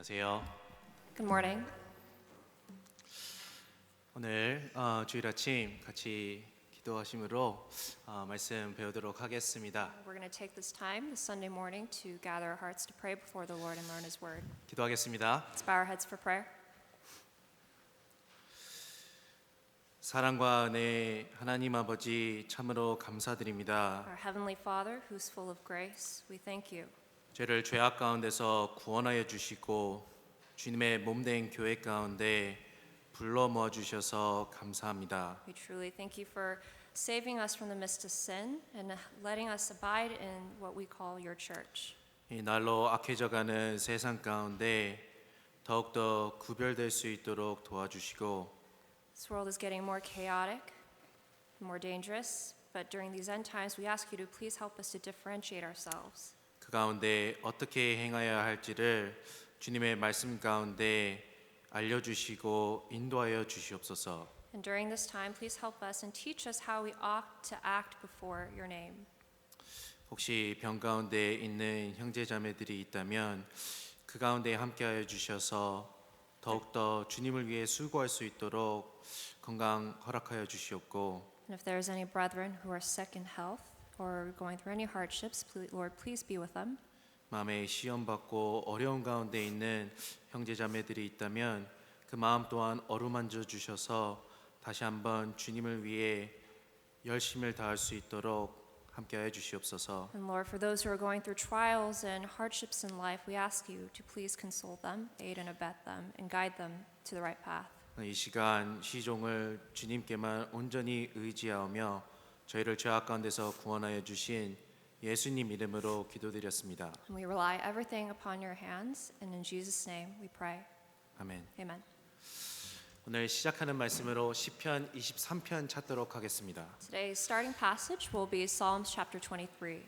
안녕하세요. Good morning. 오늘 주일 아침 같이 기도하심으로 말씀 배우도록 하겠습니다. We're going to take this time this Sunday morning to gather our hearts to pray before the Lord and learn His Word. 기도하겠습니다. Let's bow our heads for prayer. 사랑과 은혜 하나님 아버지 참으로 감사드립니다. Our Heavenly Father, who's full of grace, we thank you. 죄를 죄악 가운데서 구원하여 주시고 주님의 몸된 교회 가운데 불러 모아 주셔서 감사합니다. We truly thank you for saving us from the midst of sin and letting us abide in what we call your church. 이 날로 악해져가는 세상 가운데 더욱더 구별될 수 있도록 도와주시고 This world is getting more chaotic, more dangerous, but during these end times we ask you to please help us to differentiate ourselves. 그 가운데 어떻게 행하여야 할지를 주님의 말씀 가운데 알려주시고 인도하여 주시옵소서. And during this time, please help us and teach us how we ought to act before your name. 혹시 병 가운데 있는 형제자매들이 있다면 그 가운데 함께하여 주셔서 더욱더 주님을 위해 수고할 수 있도록 건강 허락하여 주시옵고 And if there's any brethren who are sick in health or going through any hardships, Lord, please be with them. 마음에 시험 받고 어려운 가운데 있는 형제자매들이 있다면 그 마음 또한 어루만져 주셔서 다시 한번 주님을 위해 열심을 다할 수 있도록 함께하여 주시옵소서. And Lord, for those who are going through trials and hardships in life, we ask you to please console them, aid and abet them, and guide them to the right path. 이 시간 시종을 주님께만 온전히 의지하며 저희를 죄악 가운데서 구원하여 주신 예수님 이름으로 기도드렸습니다. And we rely everything upon your hands, and in Jesus' name we pray. 아멘. Amen. 오늘 시작하는 말씀으로 시편 23편 찾도록 하겠습니다. Today's starting passage will be Psalms chapter 23.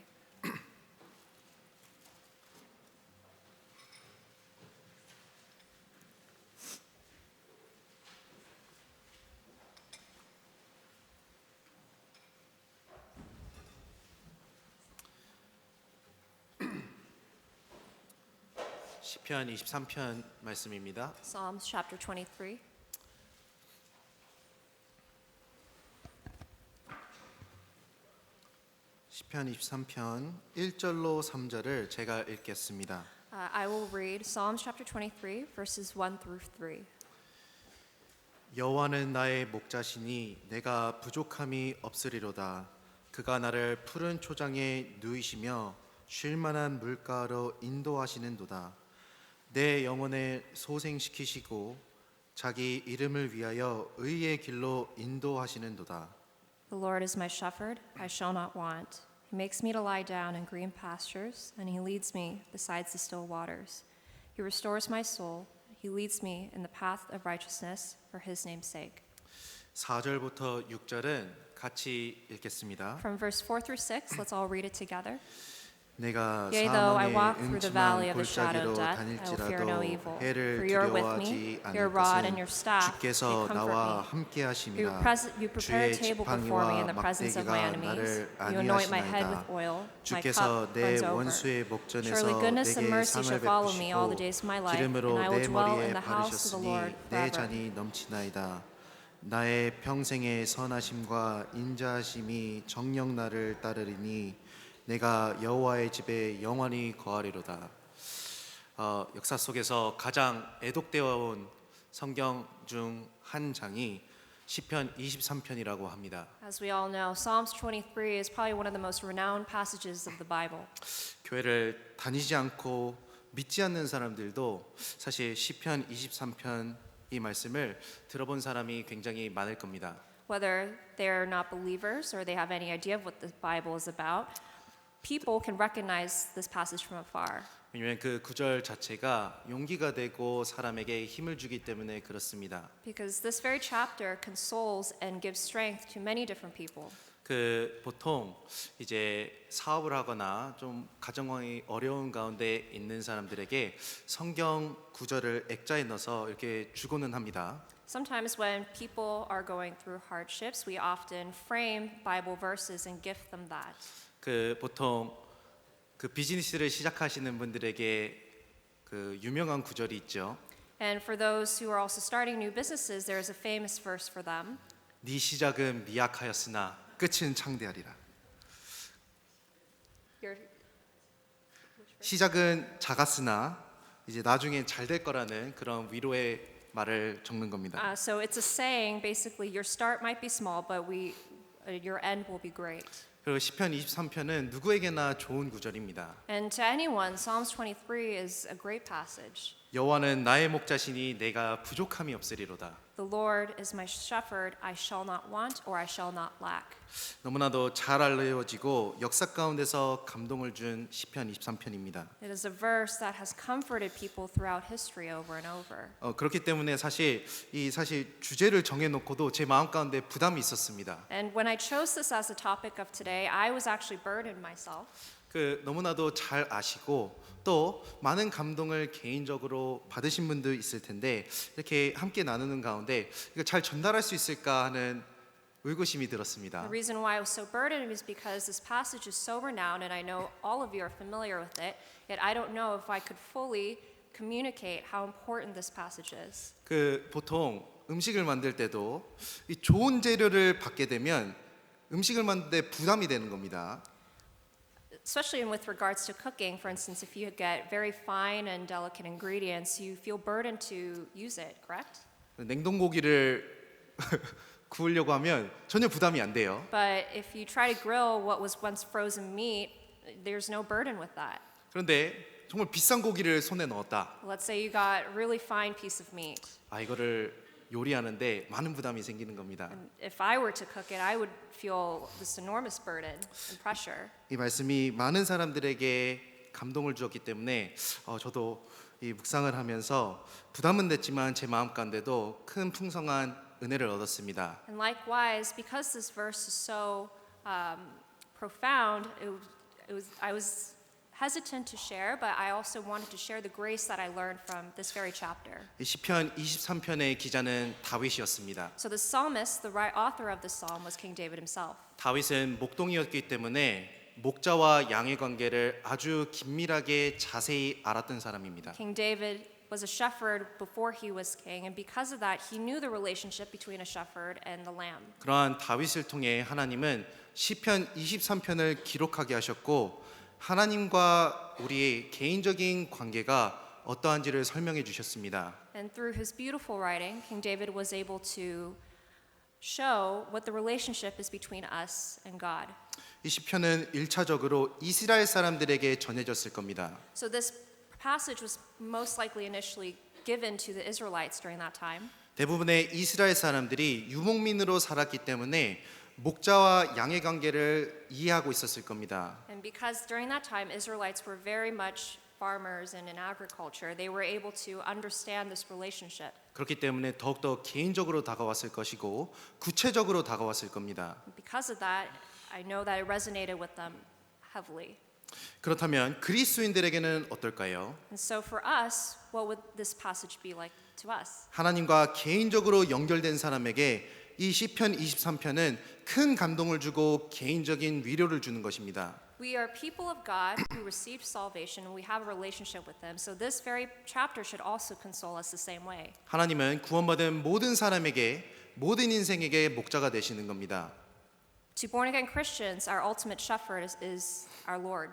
시편 23편 말씀입니다. Psalms chapter 23. 시편 23편 1절로 3절을 제가 읽겠습니다. I will read Psalms chapter 23, verses 1 through 3. 여호와는 나의 목자시니 내가 부족함이 없으리로다. 그가 나를 푸른 초장에 누이시며 쉴 만한 물가로 인도하시는도다. 내 영혼을 소생시키시고 자기 이름을 위하여 의의 길로 인도하시는도다. The Lord is my shepherd, I shall not want. He makes me to lie down in green pastures, and he leads me beside the still waters. He restores my soul. He leads me in the path of righteousness for his name's sake. 4절부터 6절은 같이 읽겠습니다. From verse 4 through 6, let's all read it together. 내가 Yea, though I 사망의 walk through the valley 음침한 of the shadow 골짜기로 of death, I will fear no evil. 다닐지라도 해를 For you are with 두려워하지 me, 않을 your rod 것은 and your staff, they 주께서 comfort 나와 me. 함께 You 하심이라. prepare a 주의 table before me in 지팡이와 the presence of my 막대기가 enemies. 나를 You anoint my head 안위하시나이다. with oil, my 주께서 cup 내 runs over. 원수의 Surely 목전에서 goodness and 내게 mercy 상을 shall follow me all the 베푸시고 days of my life, and 기름으로 I will 내 dwell in 머리에 the house of the Lord 바르셨으니 내 forever. 잔이 넘치나이다. 나의 평생의 선하심과 인자하심이 정녕 나를 따르리니 내가 여호와의 집에 영원히 거하리로다. 역사 속에서 가장 애독되어 온 성경 중 한 장이 시편 23편이라고 합니다. As we all know, Psalms 23 is probably one of the most renowned passages of the Bible. 교회를 다니지 않고 믿지 않는 사람들도 사실 시편 23편 이 말씀을 들어본 사람이 굉장히 많을 겁니다. Whether they're not believers or they have any idea of what the Bible is about, people can recognize this passage from afar. 왜냐하면 그 구절 자체가 용기가 되고 사람에게 힘을 주기 때문에 그렇습니다. Because this very chapter consoles and gives strength to many different people. 그 보통 이제 사업을 하거나 좀 가정이 어려운 가운데 있는 사람들에게 성경 구절을 액자에 넣어서 이렇게 주고는 합니다. Sometimes when people are going through hardships, we often frame Bible verses and gift them that. 그 보통 그 비즈니스를 시작하시는 분들에게 그 유명한 구절이 있죠. And for those who are also starting new businesses, there is a famous verse for them. 네 시작은 미약하였으나 끝은 창대하리라. Your 시작은 작았으나 이제 나중엔 잘 될 거라는 그런 위로의 말을 적는 겁니다. So it's a saying, basically, your start might be small, but your end will be great. 그리고 시편 23편은 누구에게나 좋은 구절입니다. And to anyone, Psalms 23 is a great passage. 여호와는 나의 목자시니 내가 부족함이 없으리로다. The Lord is my shepherd, I shall not want or I shall not lack. 너무나도 잘 알려지고 역사 가운데서 감동을 준 시편 23편입니다. It is a verse that has comforted people throughout history over and over. 그렇기 때문에 사실 주제를 정해놓고도 제 마음 가운데 부담이 있었습니다. And when I chose this as the topic of today, I was actually burdened myself. 너무나도 잘 아시고 또 많은 감동을 개인적으로 받으신 분도 있을 텐데 이렇게 함께 나누는 가운데 이거 잘 전달할 수 있을까 하는 의구심이 들었습니다. The reason why I was so burdened is because this passage is so renowned, and I know all of you are familiar with it, yet I don't know if I could fully communicate how important this passage is. 보통 음식을 만들 때도 이 좋은 재료를 받게 되면 음식을 만드는데 부담이 되는 겁니다. Especially with regards to cooking, for instance, if you get very fine and delicate ingredients, you feel burdened to use it, correct? 냉동고기를 구우려고 하면 전혀 부담이 안 돼요. But if you try to grill what was once frozen meat, there's no burden with that. 그런데 정말 비싼 고기를 손에 넣었다. Let's say you got a really fine piece of meat. 이거를 요리하는데 많은 부담이 생기는 겁니다. If I were to cook it, I would feel this enormous burden and pressure. 이 말씀이 많은 사람들에게 감동을 주었기 때문에 저도 이 묵상을 하면서 부담은 됐지만 제 마음 가운데도 큰 풍성한 은혜를 얻었습니다. And likewise, because this verse is so profound, I was hesitant to share, but I also wanted to share the grace that I learned from this very chapter. 이 시편 23편의 기자는 다윗이었습니다. So the psalmist, the right author of this psalm, was King David himself. 다윗은 목동이었기 때문에 목자와 양의 관계를 아주 긴밀하게 자세히 알았던 사람입니다. King David was a shepherd before he was king, and because of that, he knew the relationship between a shepherd and the lamb. 그러한 다윗을 통해 하나님은 시편 23편을 기록하게 하셨고 하나님과 우리의 개인적인 관계가 어떠한지를 설명해 주셨습니다. And through his beautiful writing, King David was able to show what the relationship is between us and God. 이 시편은 1차적으로 이스라엘 사람들에게 전해졌을 겁니다. So this passage was most likely initially given to the Israelites during that time. 대부분의 이스라엘 사람들이 유목민으로 살았기 때문에 목자와 양의 관계를 이해하고 있었을 겁니다. And because during that time Israelites were very much farmers and in agriculture, they were able to understand this relationship. 그렇기 때문에 더욱더 개인적으로 다가왔을 것이고 구체적으로 다가왔을 겁니다. Because of that, I know that it resonated with them heavily. 그렇다면 그리스도인들에게는 어떨까요? And so for us, what would this passage be like to us? 하나님과 개인적으로 연결된 사람에게 이 시편 23편은 큰 감동을 주고 개인적인 위로를 주는 것입니다. We are people of God who received salvation and we have a relationship with them. So this very chapter should also console us the same way. 하나님은 구원받은 모든 사람에게 모든 인생에게 목자가 되시는 겁니다. To born again Christians, our ultimate shepherd is our Lord.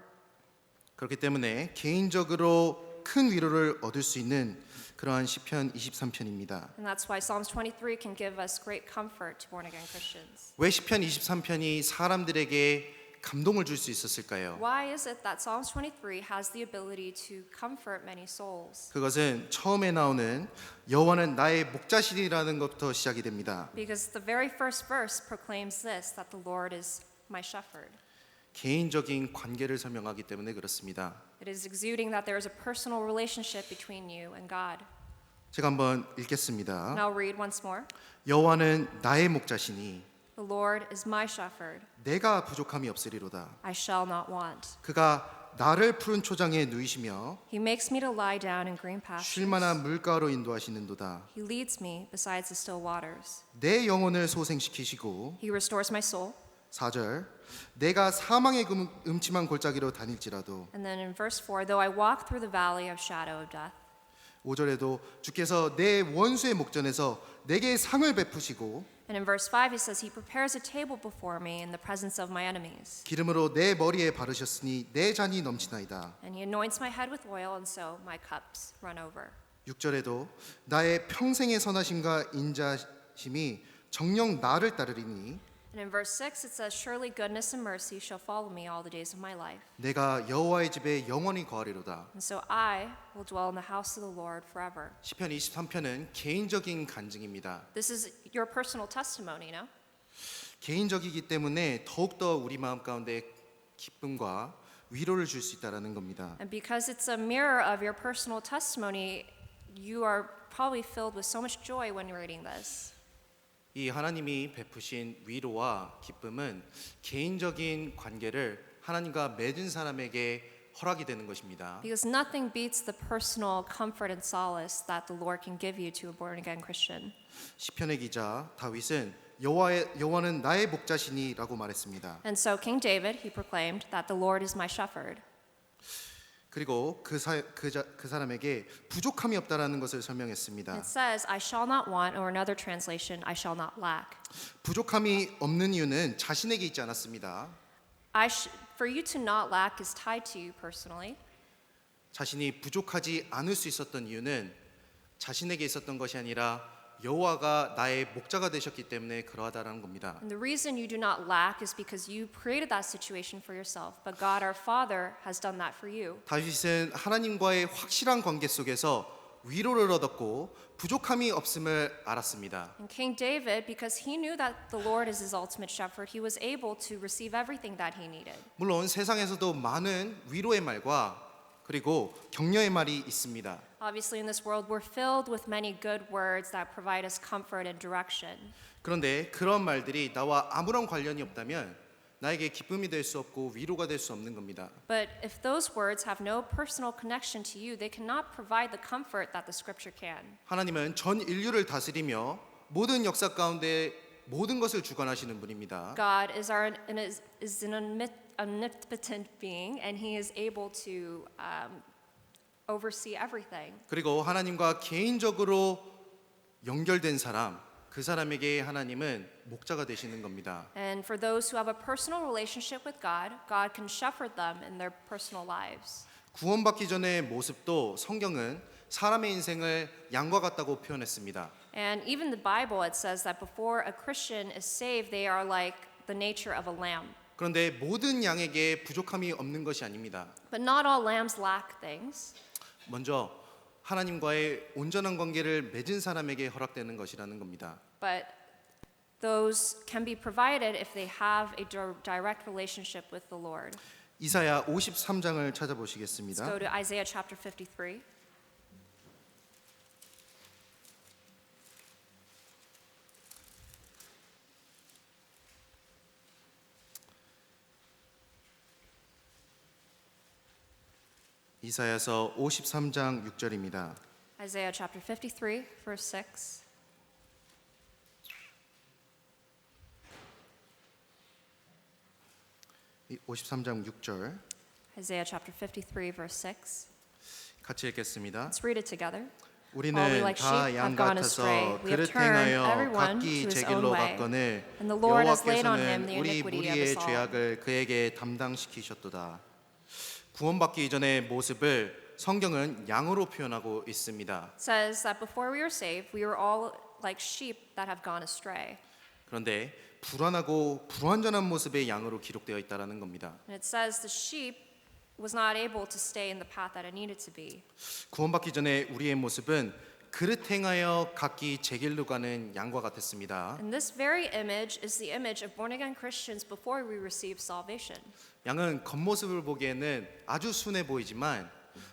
그렇기 때문에 개인적으로 큰 위로를 얻을 수 있는 그러한 시편 23편입니다. And that's why Psalms 23 can give us great comfort to born again Christians. 왜 시편 23편이 사람들에게 감동을 줄 수 있었을까요? Why is it that Psalms 23 has the ability to comfort many souls? 그것은 처음에 나오는 여호와는 나의 목자시리라는 것부터 시작이 됩니다. Because the very first verse proclaims this, that the Lord is my shepherd. 개인적인 관계를 설명하기 때문에 그렇습니다. It is exuding that there is a personal relationship between you and God. 제가 한번 And 읽겠습니다. I'll read once more. 여호와는 나의 목자시니 The Lord is my shepherd. 내가 부족함이 없으리로다. I shall not want. 그가 나를 푸른 초장에 누이시며 He makes me to lie down in green 쉴 pastures. 만한 물가로 인도하시는도다. He leads me beside the still waters. 내 영혼을 소생시키시고 He restores my soul. 4절 내가 사망의 음침한 골짜기로 다닐지라도 And then in verse 4, though I walk through the valley of shadow of death. 5절에도 주께서 내 원수의 목전에서 내게 상을 베푸시고 And in verse 5, he says, he prepares a table before me in the presence of my enemies. 기름으로 내 머리에 바르셨으니 내 잔이 넘치나이다. And he anoints my head with oil, and so my cups run over. 6절에도 나의 평생의 선하심과 인자심이 정녕 나를 따르리니 And in verse 6, it says, surely goodness and mercy shall follow me all the days of my life. 내가 여호와의 집에 영원히 거하리로다. And so I will dwell in the house of the Lord forever. 시편 23편은 개인적인 간증입니다. This is your personal testimony, no? 개인적이기 때문에 더욱더 우리 마음 가운데 기쁨과 위로를 줄 수 있다라는 겁니다. And because it's a mirror of your personal testimony, you are probably filled with so much joy when you're reading this. 이 하나님이 베푸신 위로와 기쁨은 개인적인 관계를 하나님과 맺은 사람에게 허락이 되는 것입니다. Because nothing beats the personal comfort and solace that the Lord can give you to a born-again Christian. 시편의 기자 다윗은 여호와는 나의 목자시니라고 말했습니다. And so King David, he proclaimed that the Lord is my shepherd. 그리고 그 사람에게 부족함이 없다라는 것을 설명했습니다. It says, I shall not want, or another translation, I shall not lack. 부족함이 없는 이유는 자신에게 있지 않았습니다. For you to not lack is tied to you personally. 자신이 부족하지 않을 수 있었던 이유는 자신에게 있었던 것이 아니라 여호와가 나의 목자가 되셨기 때문에 그러하다라는 겁니다. And the reason you do not lack is because you created that situation for yourself, but God our Father has done that for you. 다윗은 하나님과의 확실한 관계 속에서 위로를 얻었고 부족함이 없음을 알았습니다. And King David, because he knew that the Lord is his ultimate shepherd, he was able to receive everything that he needed. 물론 세상에서도 많은 위로의 말과 그리고 격려의 말이 있습니다. Obviously, in this world, we're filled with many good words that provide us comfort and direction. 그런데 그런 말들이 나와 아무런 관련이 없다면 나에게 기쁨이 될 수 없고 위로가 될 수 없는 겁니다. But if those words have no personal connection to you, they cannot provide the comfort that the Scripture can. 하나님은 전 인류를 다스리며 모든 역사 가운데 모든 것을 주관하시는 분입니다. God is an omnipotent being, and He is able to oversee everything. 그리고 하나님과 개인적으로 연결된 사람, 그 사람에게 하나님은 목자가 되시는 겁니다. And for those who have a personal relationship with God, God can shepherd them in their personal lives. 구원받기 전의 모습도 성경은 사람의 인생을 양과 같다고 표현했습니다. And even the Bible, it says that before a Christian is saved, they are like the nature of a lamb. 그런데 모든 양에게 부족함이 없는 것이 아닙니다. But not all lambs lack things. 먼저 하나님과의 온전한 관계를 맺은 사람에게 허락되는 것이라는 겁니다. But those can be provided if they have a direct relationship with the Lord. 이사야 53장을 Let's 찾아보시겠습니다. go to Isaiah chapter 53. 이사야서 53장 6절입니다. Isaiah chapter 53, verse 6. 이 53장 6절 Isaiah chapter 53, verse 6. 같이 읽겠습니다. Let's read it together. 우리는 All we like 다 sheep 양 have gone 같아서 astray. We have 그릇 turned 행하여 everyone 각기 to his 제 own 길로 way. 갔거늘 And the Lord has laid on him 여호와께서는 the 우리 iniquity of 무리의 us all. 죄악을 그에게 담당시키셨도다. 구원받기 이전의 모습을 성경은 양으로 표현하고 있습니다. It says that before we were saved, we were all like sheep that have gone astray. 그런데 불완하고 불완전한 모습의 양으로 기록되어 있다라는 겁니다. And it says the sheep was not able to stay in the path that it needed to be. 구원받기 전에 우리의 모습은 그릇 행하여 각기 제 길로 가는 양과 같았습니다. And this very image is the image of born-again Christians before we receive salvation. 양은 겉모습을 보기에는 아주 순해 보이지만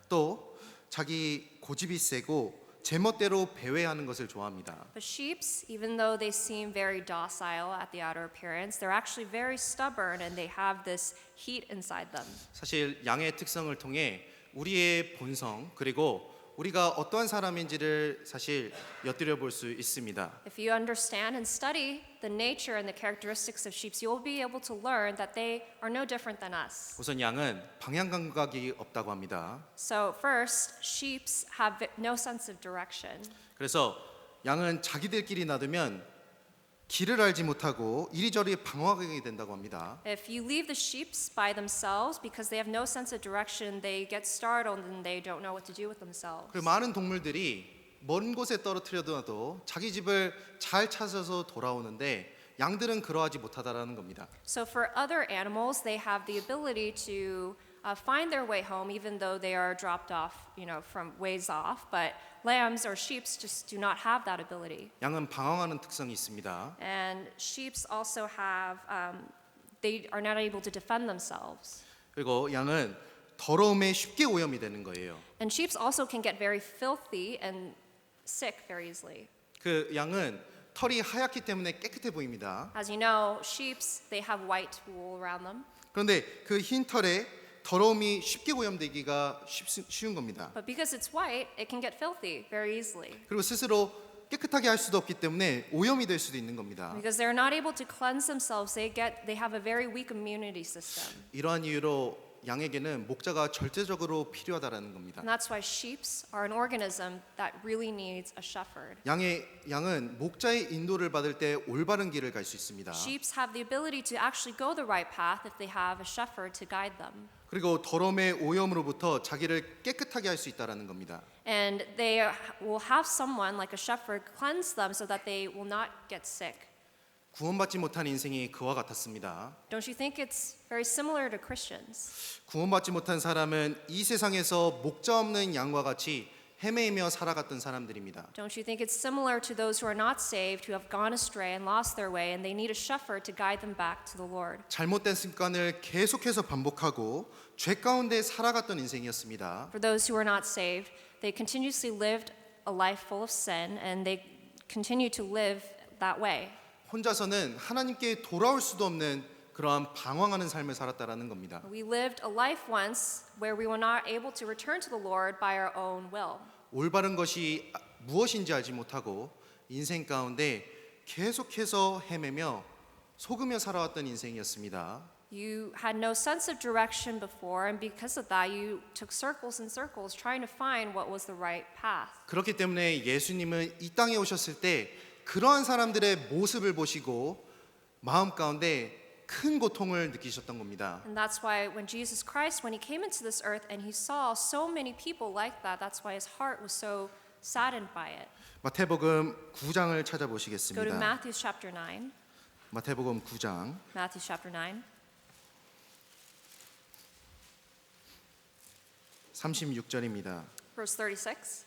또 자기 고집이 세고 제멋대로 배회하는 것을 좋아합니다. But sheeps, even though they seem very docile at the outer appearance, they're actually very stubborn and they have this heat inside them. 사실 양의 특성을 통해 우리의 본성 그리고 우리가 어떠한 사람인지를 사실 엿들여 볼 수 있습니다. If you understand and study the nature and the characteristics of sheep, you will be able to learn that they are no different than us. 우선 양은 방향 감각이 없다고 합니다. So first, sheep have no sense of direction. 그래서 양은 자기들끼리 놔두면 길을 알지 못하고 이리저리 방황하게 된다고 합니다. If you leave the sheep by themselves because they have no sense of direction, they get startled and they don't know what to do with themselves. 그 많은 동물들이 먼 곳에 떨어뜨려도 자기 집을 잘 찾아서 돌아오는데 양들은 그러하지 못하다라는 겁니다. So for other animals, they have the ability to find their way home even though they are dropped off, from ways off. But lambs or sheep just do not have that ability. 양은 방황하는 특성이 있습니다. And sheep also have, they are not able to defend themselves. 그리고 양은 더러움에 쉽게 오염이 되는 거예요. And sheep also can get very filthy and sick very easily. 그 양은 털이 하얗기 때문에 깨끗해 보입니다. As you know, sheep, they have white wool around them. 그런데 그 흰 털에 더러움이 쉽게 오염되기가 쉬운 겁니다. But because it's white, it can get filthy very easily. 그리고 스스로 깨끗하게 할 수도 없기 때문에 오염이 될 수도 있는 겁니다. Because they're not able to cleanse themselves, they have a very weak immunity system. 이러한 이유로 양에게는 목자가 절대적으로 필요하다라는 겁니다. And that's why sheep are an organism that really needs a shepherd. 양은 목자의 인도를 받을 때 올바른 길을 갈 수 있습니다. Sheep have the ability to actually go the right path if they have a shepherd to guide them. 그리고 더러움의 오염으로부터 자기를 깨끗하게 할 수 있다라는 겁니다. And they will have someone like a shepherd cleanse them so that they will not get sick. 구원받지 못한 인생이 그와 같았습니다. Don't you think it's very similar to Christians? 구원받지 못한 사람은 이 세상에서 목자 없는 양과 같이 헤매이며 살아갔던 사람들입니다. Don't you think it's similar to those who are not saved, who have gone astray and lost their way, and they need a shepherd to guide them back to the Lord? 잘못된 습관을 계속해서 반복하고 죄 가운데 살아갔던 인생이었습니다. For those who are not saved, they continuously lived a life full of sin, and they continue to live that way. 혼자서는 하나님께 돌아올 수도 없는 그러한 방황하는 삶을 살았다라는 겁니다. We lived a life once where we were not able to return to the Lord by our own will. 올바른 것이 무엇인지 알지 못하고 인생 가운데 계속해서 헤매며 속으며 살아왔던 인생이었습니다. You had no sense of direction before, and because of that, you took circles and circles trying to find what was the right path. 그렇기 때문에 예수님은 이 땅에 오셨을 때 그러한 사람들의 모습을 보시고 마음 가운데 큰 고통을 느끼셨던 겁니다. And that's why when Jesus Christ, when he came into this earth and he saw so many people like that, that's why his heart was so saddened by it. 마태복음 9장을 Go to 찾아보시겠습니다. Matthew chapter 9. 마태복음 9장 Matthew chapter 9. 36절입니다. Verse 36.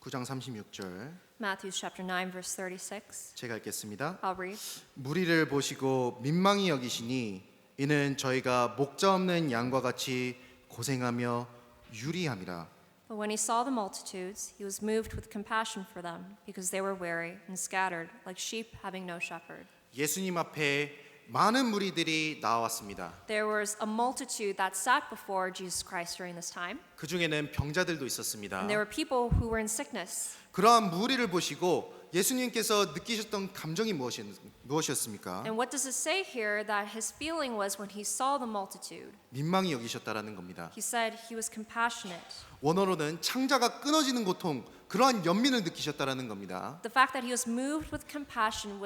(9장 36절) Matthew chapter 9 verse 36. 제가 읽겠습니다. I'll read. 무리를 보시고 민망히 여기시니 이는 저희가 목자 없는 양과 같이 고생하며 유리함이라. But when he saw the multitudes, he was moved with compassion for them, because they were weary and scattered, like sheep having no shepherd. 예수님 앞에 많은 무리들이 나왔습니다. There was a multitude that sat before Jesus Christ during this time, 그 중에는 병자들도 있었습니다. and there were people who were in sickness. 그러한 무리를 보시고 예수님께서 느끼셨던 감정이 무엇이었습니까? And what does it say here that his feeling was when he saw the multitude? 민망히 여기셨다라는 겁니다. He said he was compassionate. 원어로는 창자가 끊어지는 고통, 그러한 연민을 느끼셨다라는 겁니다. The fact that he was moved with compassion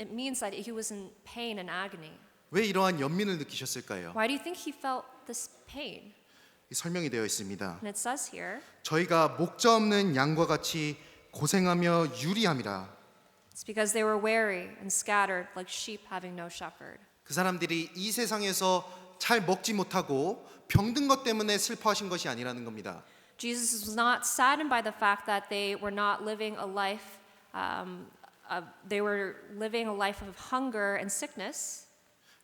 it means that he was in pain and agony. 왜 이러한 연민을 느끼셨을까요? Why do you think he felt this pain? 설명이 되어 있습니다. And it says here, 저희가 목자 없는 양과 같이 고생하며 유리함이라. it's because they were weary and scattered like sheep having no shepherd. 그 사람들이 이 세상에서 잘 먹지 못하고 병든 것 때문에 슬퍼하신 것이 아니라는 겁니다. Jesus was not saddened by the fact that they were not living a life, they were living a life of hunger and sickness.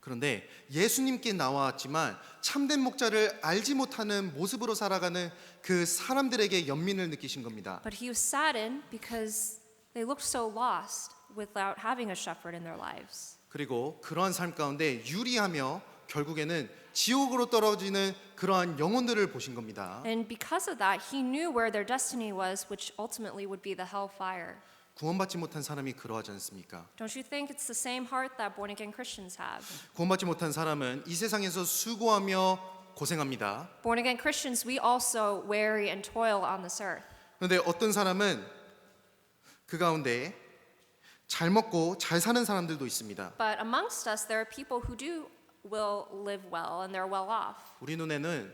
그런데 예수님께 나왔지만 참된 목자를 알지 못하는 모습으로 살아가는 그 사람들에게 연민을 느끼신 겁니다. But he was saddened because they looked so lost. without having a shepherd in their lives. 그리고 그러한 삶 가운데 유리하며 결국에는 지옥으로 떨어지는 그러한 영혼들을 보신 겁니다. And because of that, he knew where their destiny was, which ultimately would be the hellfire. 구원받지 못한 사람이 그러하지 않습니까? Don't you think it's the same heart that born again Christians have? 구원받지 못한 사람은 이 세상에서 수고하며 고생합니다. Born again Christians, we also weary and toil on this earth. 그런데 어떤 사람은 그 가운데 잘 먹고 잘 사는 사람들도 있습니다. But amongst us, there are people who will live well and they're well off. 우리 눈에는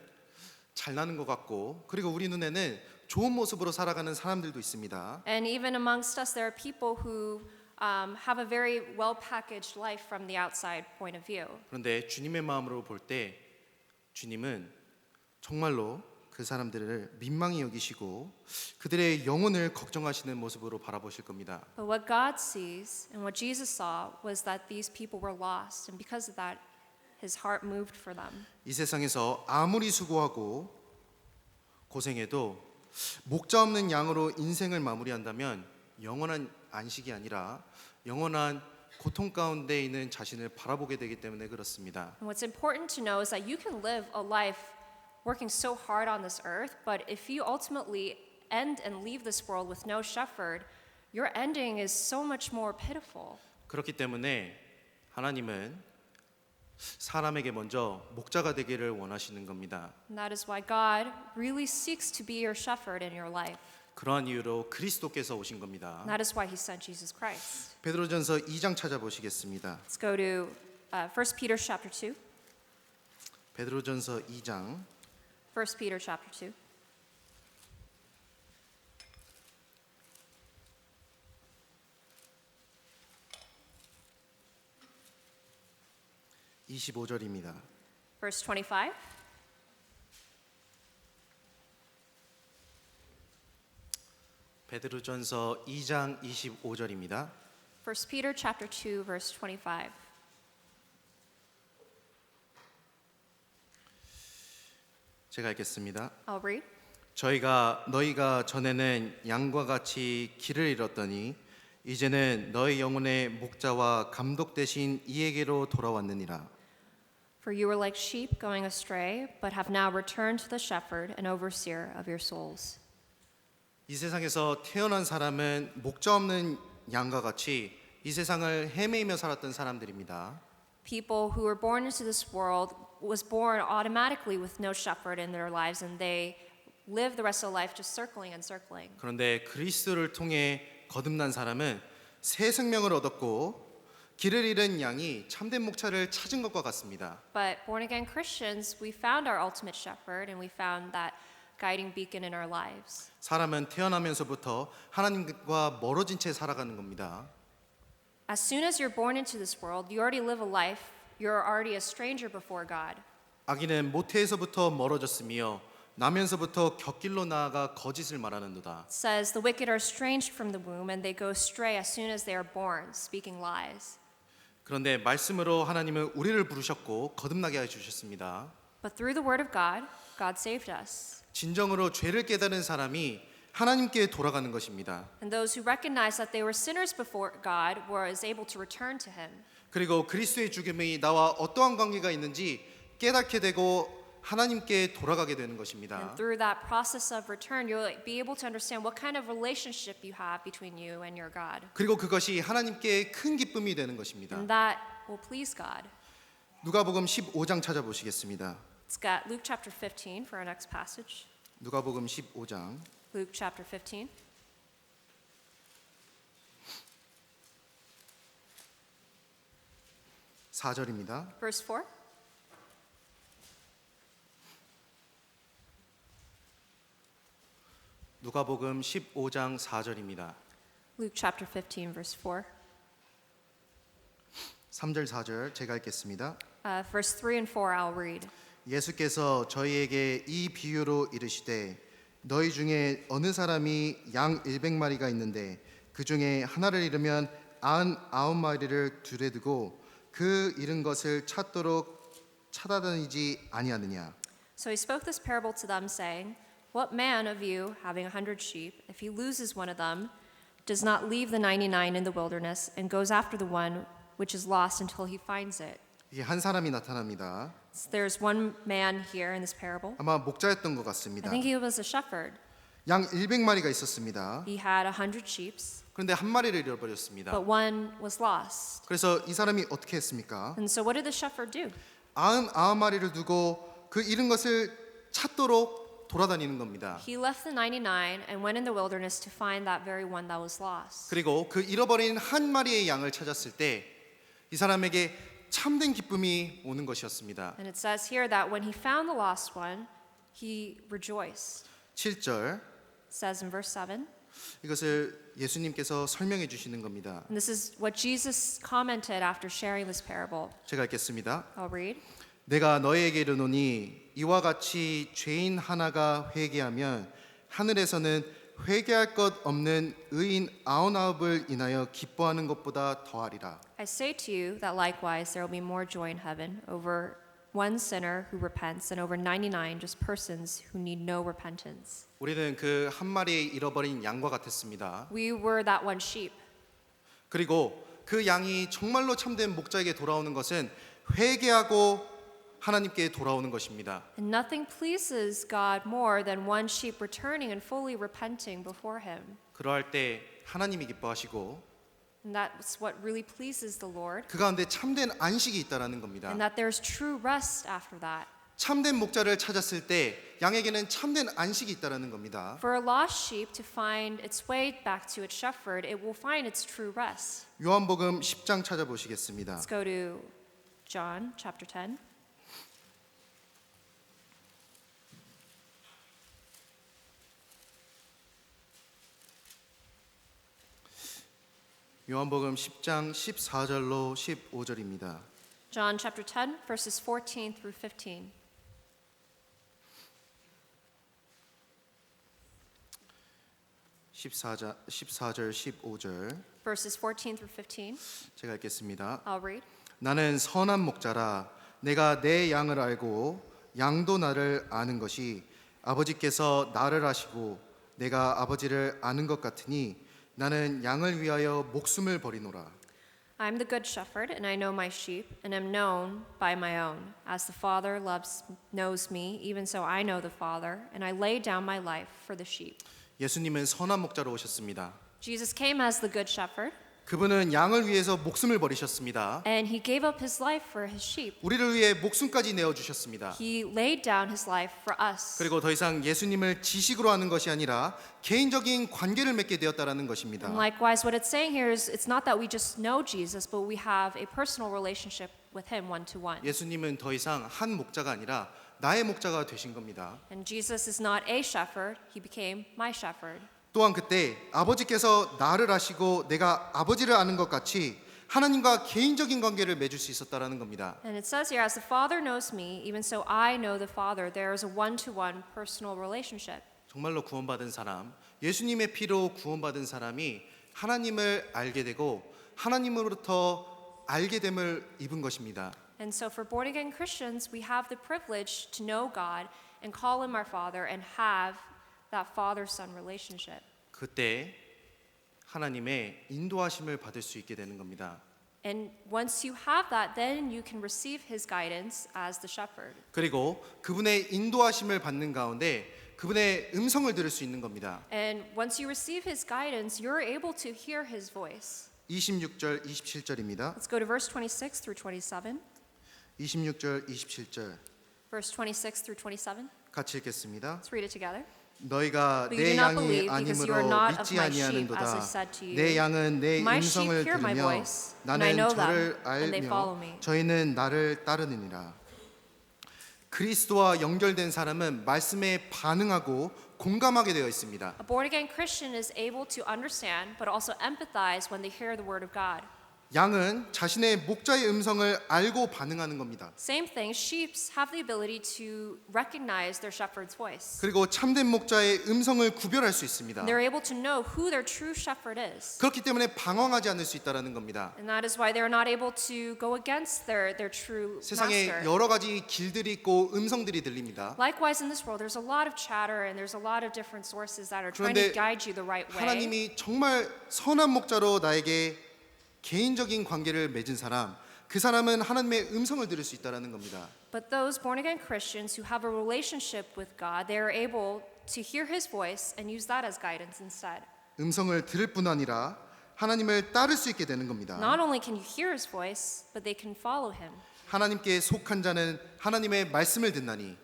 잘 나는 것 같고 그리고 우리 눈에는 좋은 모습으로 살아가는 사람들도 있습니다. And even amongst us, there are people who have a very well-packaged life from the outside point of view. 그런데 주님의 마음으로 볼 때 주님은 정말로 그 사람들을 민망히 여기시고 그들의 영혼을 걱정하시는 모습으로 바라보실 겁니다. But what God sees and what Jesus saw was that these people were lost, and because of that, his heart moved for them. 이 세상에서 아무리 수고하고 고생해도 목자 없는 양으로 인생을 마무리한다면 영원한 안식이 아니라 영원한 고통 가운데 있는 자신을 바라보게 되기 때문에 그렇습니다. And what's important to know is that you can live a life working so hard on this earth, but if you ultimately end and leave this world with no shepherd, your ending is so much more pitiful. 그렇기 때문에 하나님은 사람에게 먼저 목자가 되기를 원하시는 겁니다. And that is why God really seeks to be your shepherd in your life. 그러한 이유로 그리스도께서 오신 겁니다. And that is why he sent Jesus Christ. 베드로전서 2장 찾아보시겠습니다. Let's go to 1 Peter chapter 2. 베드로전서 2장 1 Peter chapter 2. (25절입니다) Verse 25. 베드로전서 2장 25절입니다. 1 Peter chapter 2 verse 25. 제가 읽겠습니다. I'll read. 너희가 전에는 양과 같이 길을 잃었더니 이제는 너희 영혼의 목자와 감독 되신 이에게로 돌아왔느니라. For you were like sheep going astray, but have now returned to the shepherd and overseer of your souls. 이 세상에서 태어난 사람은 목자 없는 양과 같이 이 세상을 헤매이며 살았던 사람들입니다. People who were born into this world was born automatically with no shepherd in their lives, and they live the rest of life just circling and circling. 그런데 그리스도를 통해 거듭난 사람은 새 생명을 얻었고 길을 잃은 양이 참된 목자를 찾은 것과 같습니다. But born again Christians, we found our ultimate shepherd, and we found that guiding beacon in our lives. 사람은 태어나면서부터 하나님과 멀어진 채 살아가는 겁니다. As soon as you're born into this world, you already live a life, you're already a stranger before God. 악인은 모태에서부터 멀어졌으며 나면서부터 곁길로 나아가 거짓을 말하는도다. It says the wicked are estranged from the womb, and they go astray as soon as they are born, speaking lies. 그런데 말씀으로 하나님은 우리를 부르셨고 거듭나게 해 주셨습니다. But through the word of God, God saved us. 진정으로 죄를 깨달은 사람이 하나님께 돌아가는 것입니다. And those who recognized that they were sinners before God was able to return to him. 그리고 그리스도의 죽음이 나와 어떠한 관계가 있는지 깨닫게 되고 하나님께 돌아가게 되는 것입니다. And through that process of return, you'll be able to understand what kind of relationship you have between you and your God. 그리고 그것이 하나님께 큰 기쁨이 되는 것입니다. And that will please God. 누가복음 15장 찾아보시겠습니다. Let's get Luke chapter 15 for our next passage. 누가복음 15장 Luke chapter 15. 4절입니다. Verse 4. 누가복음 15장 4절입니다. Luke chapter 15 verse 4. 3절 4절 제가 읽겠습니다. Verse 3 and 4 I'll read. 예수께서 저희에게 이 비유로 이르시되 너희 중에 어느 사람이 양 100마리가 있는데 그 중에 하나를 잃으면 99마리를 둘에 두고 그 잃은 것을 찾도록 찾아다니지 아니하느냐. So he spoke this parable to them, saying, What man of you, having 100 sheep, if he loses one of them, does not leave the 99 in the wilderness and goes after the one which is lost until he finds it. 이게 한 사람이 나타납니다. So there's one man here in this parable. 아마 목자였던 것 I 같습니다. think he was a shepherd. 양 100마리가 있었습니다. He had 100 sheep, 그런데 한 마리를 잃어버렸습니다. but one was lost. 그래서 이 사람이 어떻게 했습니까? And so what did the shepherd do? 99마리를 두고 그 잃은 것을 찾도록 돌아다니는 겁니다. He left the 99 and went in the wilderness to find that very one that was lost. 그리고 그 잃어버린 한 마리의 양을 찾았을 때 이 사람에게 참된 기쁨이 오는 것이었습니다. And it says here that when he found the lost one, he rejoiced. 7절 It says in verse 7. 이것을 예수님께서 설명해 주시는 겁니다. And this is what Jesus commented after sharing this parable. 제가 읽겠습니다. I'll read. 내가 너희에게 이르노니 이와 같이 죄인 하나가 회개하면 하늘에서는 회개할 것 없는 의인 99을 인하여 기뻐하는 것보다 더하리라. I say to you that likewise there will be more joy in heaven over one sinner who repents than over 99 just persons who need no repentance. 우리는 그 한 마리의 잃어버린 양과 같았습니다. We were that one sheep. 그리고 그 양이 정말로 참된 목자에게 돌아오는 것은 회개하고 하나님께 돌아오는 것입니다. And nothing pleases God more than one sheep returning and fully repenting before him. 그러할 때 하나님이 기뻐하시고 And that's what really pleases the Lord. 그 가운데 참된 안식이 있다라는 겁니다. And that there's true rest after that. 참된 목자를 찾았을 때 양에게는 참된 안식이 있다라는 겁니다. For a lost sheep to find its way back to its shepherd, it will find its true rest. 요한복음 10장 찾아보시겠습니다. Let's go to John chapter 10. 요한복음 10장 14절로 15절입니다. John chapter 10 verses 14 through 15. 14절 15절 Verses 14 through 15. 제가 읽겠습니다. I'll read. 나는 선한 목자라 내가 내 양을 알고 양도 나를 아는 것이 아버지께서 나를 아시고 내가 아버지를 아는 것 같으니 나는 양을 위하여 목숨을 버리노라. I am the good shepherd, and I know my sheep, and am known by my own. As the Father knows me, even so I know the Father, and I lay down my life for the sheep. 예수님은 선한 목자로 오셨습니다. Jesus came as the good shepherd, 그분은 양을 위해서 목숨을 버리셨습니다. and he gave up his life for his sheep. 우리를 위해 목숨까지 내어 주셨습니다. He laid down his life for us. 그리고 더 이상 예수님을 지식으로 아는 것이 아니라 개인적인 관계를 맺게 되었다라는 것입니다. And likewise, what it's saying here is it's not that we just know Jesus, but we have a personal relationship with him one to one. 예수님은 더 이상 한 목자가 아니라 나의 목자가 되신 겁니다. And Jesus is not a shepherd, he became my shepherd. 또한 그때 아버지께서 나를 아시고 내가 아버지를 아는 것 같이 하나님과 개인적인 관계를 맺을 수 있었다라는 겁니다. And it says here, as the Father knows me, even so I know the Father. There is a one-to-one personal relationship. 정말로 구원받은 사람, 예수님의 피로 구원받은 사람이 하나님을 알게 되고 하나님으로부터 알게 됨을 입은 것입니다. And so for born-again Christians, we have the privilege to know God and call him our Father and have that father-son relationship. 그때 하나님의 인도하심을 받을 수 있게 되는 겁니다. And once you have that, then you can receive his guidance as the shepherd. 그리고 그분의 인도하심을 받는 가운데 그분의 음성을 들을 수 있는 겁니다. And once you receive his guidance, you're able to hear his voice. 26절, 27절입니다. Let's go to verse 26 through 27. 26절, 27절 Verse 26 through 27. 같이 읽겠습니다. Let's read it together. 너희가 But you 내 do not 양이 believe because you are 아님으로 not of 믿지 my sheep, as I 아니하는도다. said to you. 내 양은 내 My sheep 음성을 hear my 들으며 voice, and I 나는 know 저를 them, and they follow 알며 me. 저희는 나를 따르느니라. 그리스도와 연결된 사람은 말씀에 반응하고 공감하게 되어 있습니다. A born-again Christian is able to understand, but also empathize when they hear the word of God. 양은 자신의 목자의 음성을 알고 반응하는 겁니다. Same thing, sheep have the ability to recognize their shepherd's voice. 그리고 참된 목자의 음성을 구별할 수 있습니다. They're able to know who their true shepherd is. 그렇기 때문에 방황하지 않을 수 있다는 겁니다. And that is why they're not able to go against their true 세상에 master. 여러 가지 길들이 있고 음성들이 들립니다. Likewise, in this world, there's a lot of chatter and there's a lot of different sources that are trying 그런데 to guide you the right way. 하나님이 정말 선한 목자로 나에게 개인적인 관계를 맺은 사람, 그 사람은 하나님의 음성을 들을 수 있다는 겁니다. But those born again Christians who have a relationship with God, they are able to hear His voice and use that as guidance instead. 음성을 들을 뿐 아니라 하나님을 따를 수 있게 되는 겁니다. Not only can you hear His voice, but they can follow Him. 하나님께 속한 자는 하나님의 말씀을 듣나니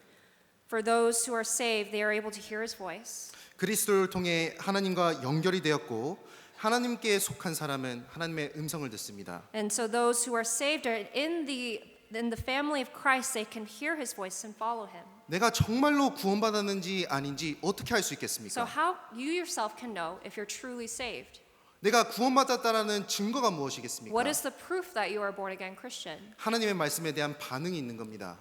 For those who are saved, they are able to hear His voice. 그리스도를 통해 하나님과 연결이 되었고 하나님께 속한 사람은 하나님의 음성을 듣습니다. And so those who are saved are in the family of Christ, they can hear His voice and follow Him. 내가 정말로 구원받았는지 아닌지 어떻게 알 수 So 있겠습니까? how you yourself can know if you're truly saved? 내가 구원받았다라는 증거가 무엇이겠습니까? What is the proof that you are a born again Christian? 하나님의 말씀에 대한 반응이 있는 겁니다.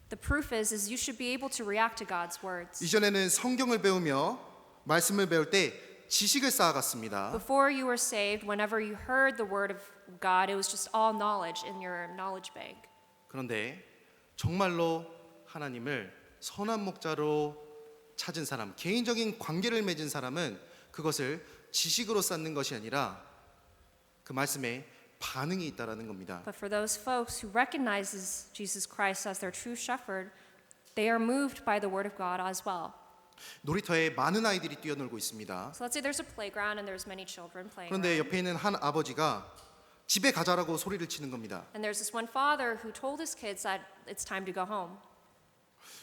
The proof is you should be able to react to God's words. 이전에는 성경을 배우며 말씀을 배울 때 지식을 쌓아갔습니다. Before you were saved, whenever you heard the word of God, it was just all knowledge in your knowledge bank. 그런데 정말로 하나님을 선한 목자로 찾은 사람, 개인적인 관계를 맺은 사람은 그것을 지식으로 쌓는 것이 아니라 그 말씀에 반응이 있다라는 겁니다. But for those folks who recognizes Jesus Christ as their true shepherd, they are moved by the word of God as well. 놀이터에 많은 아이들이 뛰어놀고 있습니다. So let's say there's a playground and there's many children playing 그런데 around. 옆에 있는 한 아버지가 집에 가자라고 소리를 치는 겁니다. And there's this one father who told his kids that it's time to go home.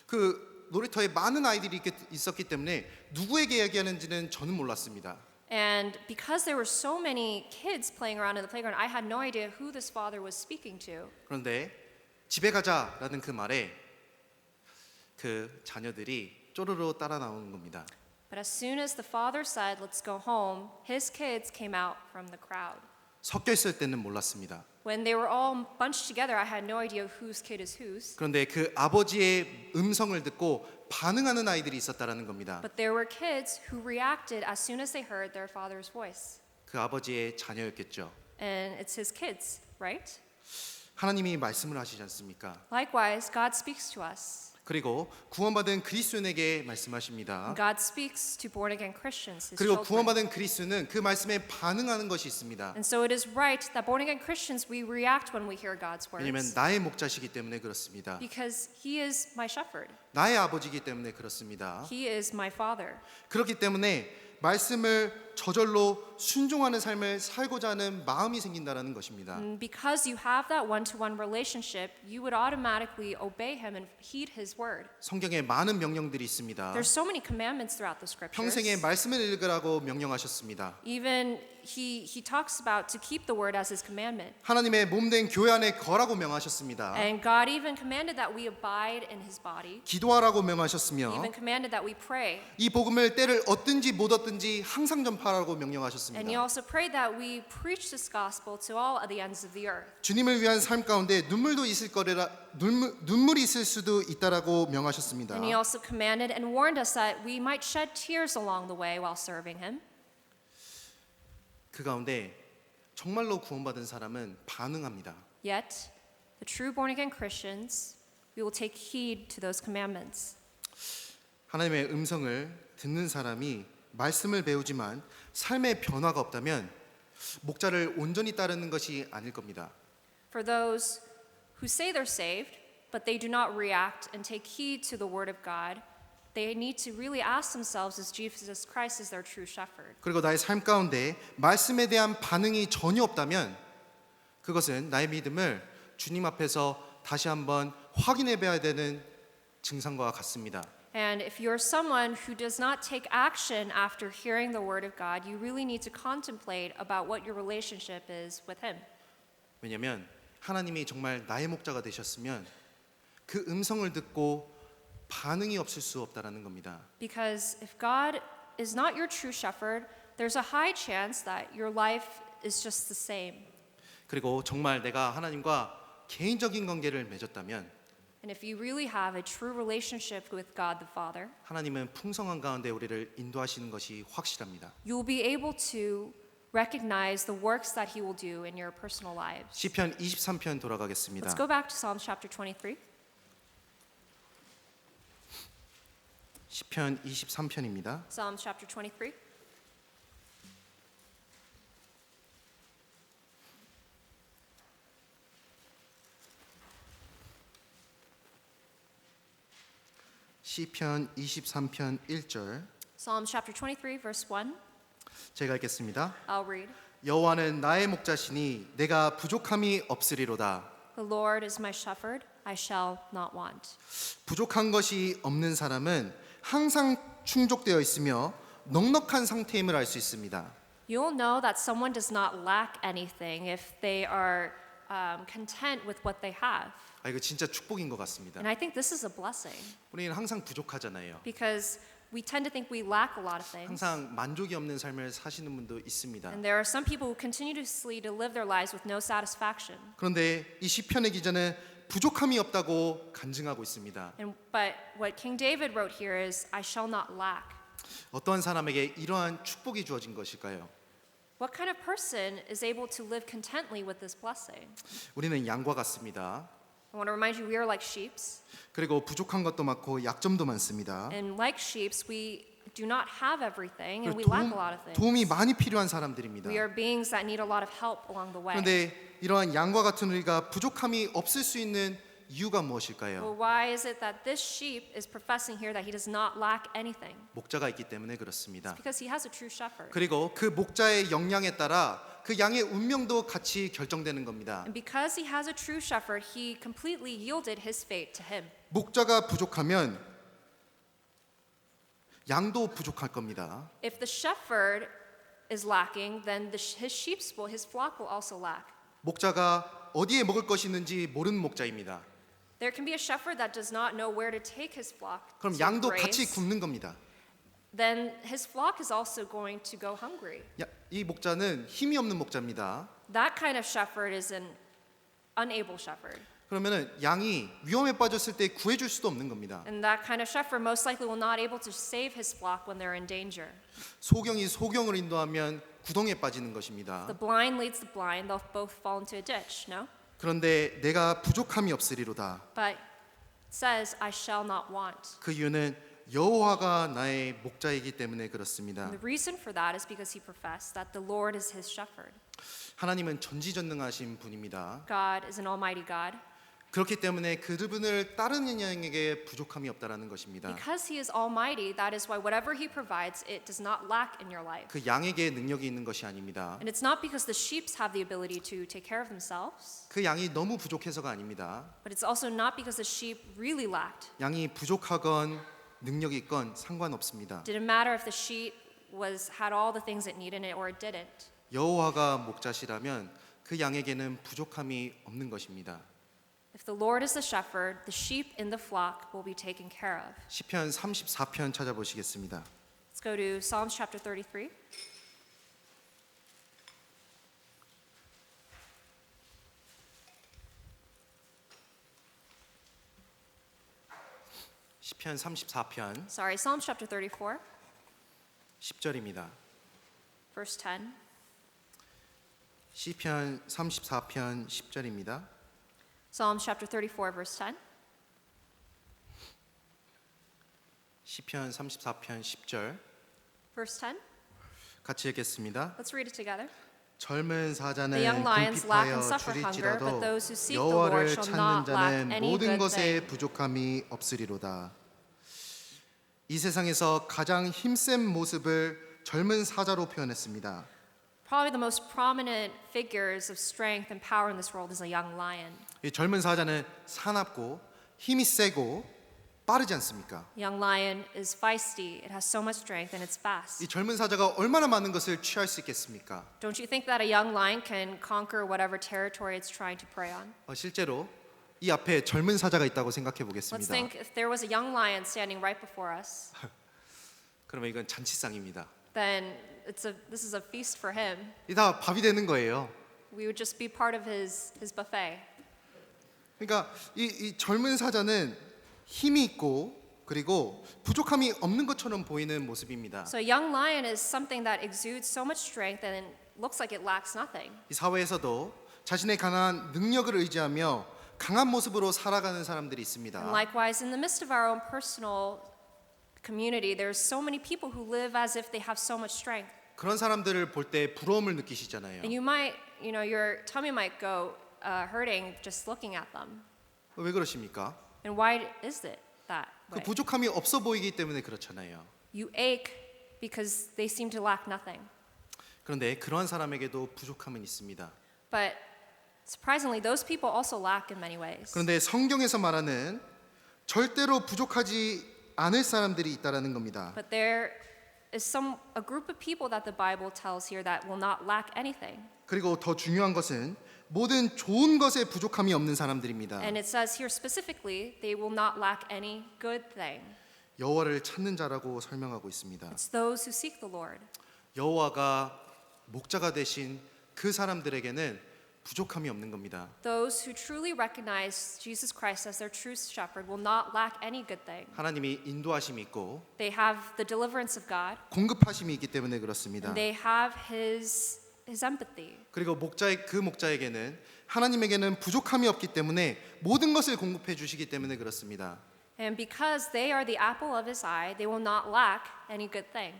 그 놀이터에 많은 아이들이 있었기 때문에 누구에게 얘기하는지는 저는 몰랐습니다. And because there were so many kids playing around in the playground, I had no idea who this father was speaking to. 그런데 집에 가자라는 그 말에 그 자녀들이 쪼르르 따라 나오는 겁니다. But as soon as the father said, "Let's go home," his kids came out from the crowd. 섞여 있을 때는 몰랐습니다. When they were all bunched together, I had no idea whose kid is whose. 그런데 그 아버지의 음성을 듣고 반응하는 아이들이 있었다라는 겁니다. But there were kids who reacted as soon as they heard their father's voice. 그 아버지의 자녀였겠죠. And it's his kids, right? 하나님이 말씀을 하시지 않습니까? Likewise, God speaks to us. 그리고 구원받은 그리스도인에게 말씀하십니다. God speaks to born again Christians, his 그리고 children. 구원받은 그리스도는 그 말씀에 반응하는 것이 있습니다. And so it is right that born again Christians, we react when we hear God's 왜냐하면 words. 나의 목자시기 때문에 그렇습니다. Because he is my shepherd. 나의 아버지이기 때문에 그렇습니다. He is my father. 그렇기 때문에 말씀을 저절로 순종하는 삶을 살고자 하는 마음이 생긴다라는 것입니다. And because you have that one-to-one relationship, you would automatically obey him and heed his word. 성경에 많은 명령들이 있습니다. There's so many commandments throughout the scriptures. 평생에 말씀을 읽으라고 명령하셨습니다. Even he talks about to keep the word as his commandment. 하나님의 몸된 교회 안에 거라고 명하셨습니다. And God even commanded that we abide in his body. 기도하라고 명하셨으며 Even commanded that we pray. 이 복음을 때를 얻든지 못 얻든지 항상 전파하라고 And he 명령하셨습니다. also prayed that we preach this gospel to all the ends of the earth. 주님을 위한 삶 가운데 눈물도 있을 거리라 눈물이 있을 수도 있다라고 명하셨습니다. And he also commanded and warned us that we might shed tears along the way while serving him. 그 가운데 정말로 구원받은 사람은 반응합니다. Yet, the true born again Christians, we will take heed to those commandments. 하나님의 음성을 듣는 사람이 말씀을 배우지만 삶의 변화가 없다면 목자를 온전히 따르는 것이 아닐 겁니다. For those who say they're saved, but they do not react and take heed to the word of God, they need to really ask themselves, is Jesus Christ is their true shepherd? 그리고 나의 삶 가운데 말씀에 대한 반응이 전혀 없다면 그것은 나의 믿음을 주님 앞에서 다시 한번 확인해 봐야 되는 증상과 같습니다. And if you're someone who does not take action after hearing the word of God, you really need to contemplate about what your relationship is with him. 왜냐하면 하나님이 정말 나의 목자가 되셨으면 그 음성을 듣고 반응이 없을 수 없다라는 겁니다. Because if God is not your true shepherd, there's a high chance that your life is just the same. 그리고 정말 내가 하나님과 개인적인 관계를 맺었다면 And if you really have a true relationship with God the Father, 하나님은 풍성한 가운데 우리를 인도하시는 것이 확실합니다. you will be able to recognize the works that He will do in your personal lives. 시편 23편 돌아가겠습니다. Let's go back to Psalms chapter 23. 시편 23편입니다. Psalms chapter 23. 시편 23편 1절 Psalms chapter 23, verse 1. 제가 읽겠습니다. I'll read. 여호와는 나의 목자시니 내가 부족함이 없으리로다. The Lord is my shepherd, I shall not want. 부족한 것이 없는 사람은 항상 충족되어 있으며 넉넉한 상태임을 알 수 있습니다. You'll know that someone does not lack anything if they are content with what they have. 아, 이거 진짜 축복인 것 같습니다. And I think this is a blessing 우리는 항상 부족하잖아요. because we tend to think we lack a lot of things. 항상 만족이 없는 삶을 사시는 분도 있습니다. And there are some people who continuously to live their lives with no satisfaction. 그런데 이 시편의 기자는 부족함이 없다고 간증하고 있습니다. But what King David wrote here is, I shall not lack. 어떤 사람에게 이러한 축복이 주어진 것일까요? What kind of person is able to live contently with this blessing? 우리는 양과 같습니다. I want to remind you, we are like sheep. 그리고 부족한 것도 많고 약점도 많습니다. And like sheep, we do not have everything and we 그리고 lack a lot of things. 도움이 많이 필요한 사람들입니다. We are beings that need a lot of help along the way. 그런데 이러한 양과 같은 우리가 부족함이 없을 수 있는 이유가 무엇일까요? Well, why is it that this sheep is professing here that he does not lack anything? 목자가 있기 때문에 그렇습니다. Because he has a true shepherd. 그리고 그 목자의 역량에 따라 그 양의 운명도 같이 결정되는 겁니다. And because he has a true shepherd, he completely yielded his fate to him. 목자가 부족하면 양도 부족할 겁니다. If the shepherd is lacking, then his flock will also lack. 목자가 어디에 먹을 것이 있는지 모르는 목자입니다. There can be a shepherd that does not know where to take his flock 그럼 to 양도 같이 graze. 굶는 겁니다. Then his flock is also going to go hungry. 이 목자는 힘이 없는 목자입니다. That kind of shepherd is an unable shepherd. 그러면은 양이 위험에 빠졌을 때 구해줄 수도 없는 겁니다. And that kind of shepherd most likely will not able to save his flock when they're in danger. 소경이 소경을 인도하면 구덩이에 빠지는 것입니다. The blind leads the blind, they'll both fall into a ditch, no? 그런데 내가 부족함이 없으리로다. But it says, I shall not want. 그 이유는 여호와가 나의 목자이기 때문에 그렇습니다. And the reason for that is because he professed that the Lord is his shepherd. 하나님은 전지전능하신 분입니다. God is an almighty God. 그렇기 때문에 그분을 따르는 양에게 부족함이 없다라는 것입니다. Because he is almighty, that is why whatever he provides, it does not lack in your life. 그 양에게 능력이 있는 것이 아닙니다. And it's not because the sheep have the ability to take care of themselves, 그 양이 너무 부족해서가 아닙니다. but it's also not because the sheep really lacked. 양이 부족하건 능력이 있건 상관없습니다. Didn't matter if the sheep had all the things it needed in it or it didn't. 여호와가 목자시라면 그 양에게는 부족함이 없는 것입니다. If the Lord is the shepherd, the sheep in the flock will be taken care of. 시편 34편 찾아보시겠습니다. Let's go to Psalms chapter 33. 시편 34편 Sorry, Psalms chapter 34, 10절입니다. verse 10. 시편 34편 10절입니다. Psalms chapter 34, verse 10. 시편 34편 10절 Verse 10. 같이 읽겠습니다. Let's read it together. 젊은 사자는 The young lions lack 궁핍하여 and suffer hunger, 줄일지라도 but those who seek the Lord 여호와를 shall 찾는 not lack 자는 any 모든 good 것에 thing. 부족함이 없으리로다. 이 세상에서 가장 힘센 모습을 젊은 사자로 표현했습니다. Probably the most prominent figures of strength and power in this world is a young lion. 이 젊은 사자는 사납고 힘이 세고 빠르지 않습니까? Young lion is feisty, it has so much strength, and it's fast. 이 젊은 사자가 얼마나 많은 것을 취할 수 있겠습니까? Don't you think that a young lion can conquer whatever territory it's trying to prey on? 실제로 이 앞에 젊은 사자가 있다고 생각해 Let's 보겠습니다. think if there was a young lion standing right before us, 그러면 이건 잔치상입니다. then this is a feast for him. 이 다 밥이 되는 거예요. We would just be part of his buffet. 그러니까 이 젊은 사자는 힘이 있고 그리고 부족함이 없는 것처럼 보이는 모습입니다. So a young lion is something that exudes so much strength and looks like it lacks nothing. 이 사회에서도 자신의 강한 능력을 의지하며 강한 모습으로 살아가는 사람들이 있습니다. And likewise, in the midst of our own personal community, there's so many people who live as if they have so much strength. 그런 사람들을 볼 때 부러움을 느끼시잖아요. And you might, your tummy might go hurting just looking at them. 왜 그러십니까? And why is it that 그 way? 부족함이 없어 보이기 때문에 그렇잖아요. You ache because they seem to lack nothing. 그런데 그러한 사람에게도 부족함은 있습니다. But surprisingly, those people also lack in many ways. 그런데 성경에서 말하는 절대로 부족하지 않을 사람들이 있다라는 겁니다. But there is a group of people that the Bible tells here that will not lack anything. 그리고 더 중요한 것은 모든 좋은 것에 부족함이 없는 사람들입니다. And it says here specifically, they will not lack any good thing. 여호와를 찾는 자라고 설명하고 있습니다. It's those who seek the Lord. 여호와가 목자가 되신 그 사람들에게는 부족함이 없는 겁니다. Those who truly recognize Jesus Christ as their true shepherd will not lack any good thing. 하나님이 인도하심이 있고 They have the deliverance of God, 공급하심이 있기 때문에 그렇습니다. and they have His empathy. 그리고 그 목자에게는 하나님에게는 부족함이 없기 때문에 모든 것을 공급해 주시기 때문에 그렇습니다. And because they are the apple of His eye, they will not lack any good thing.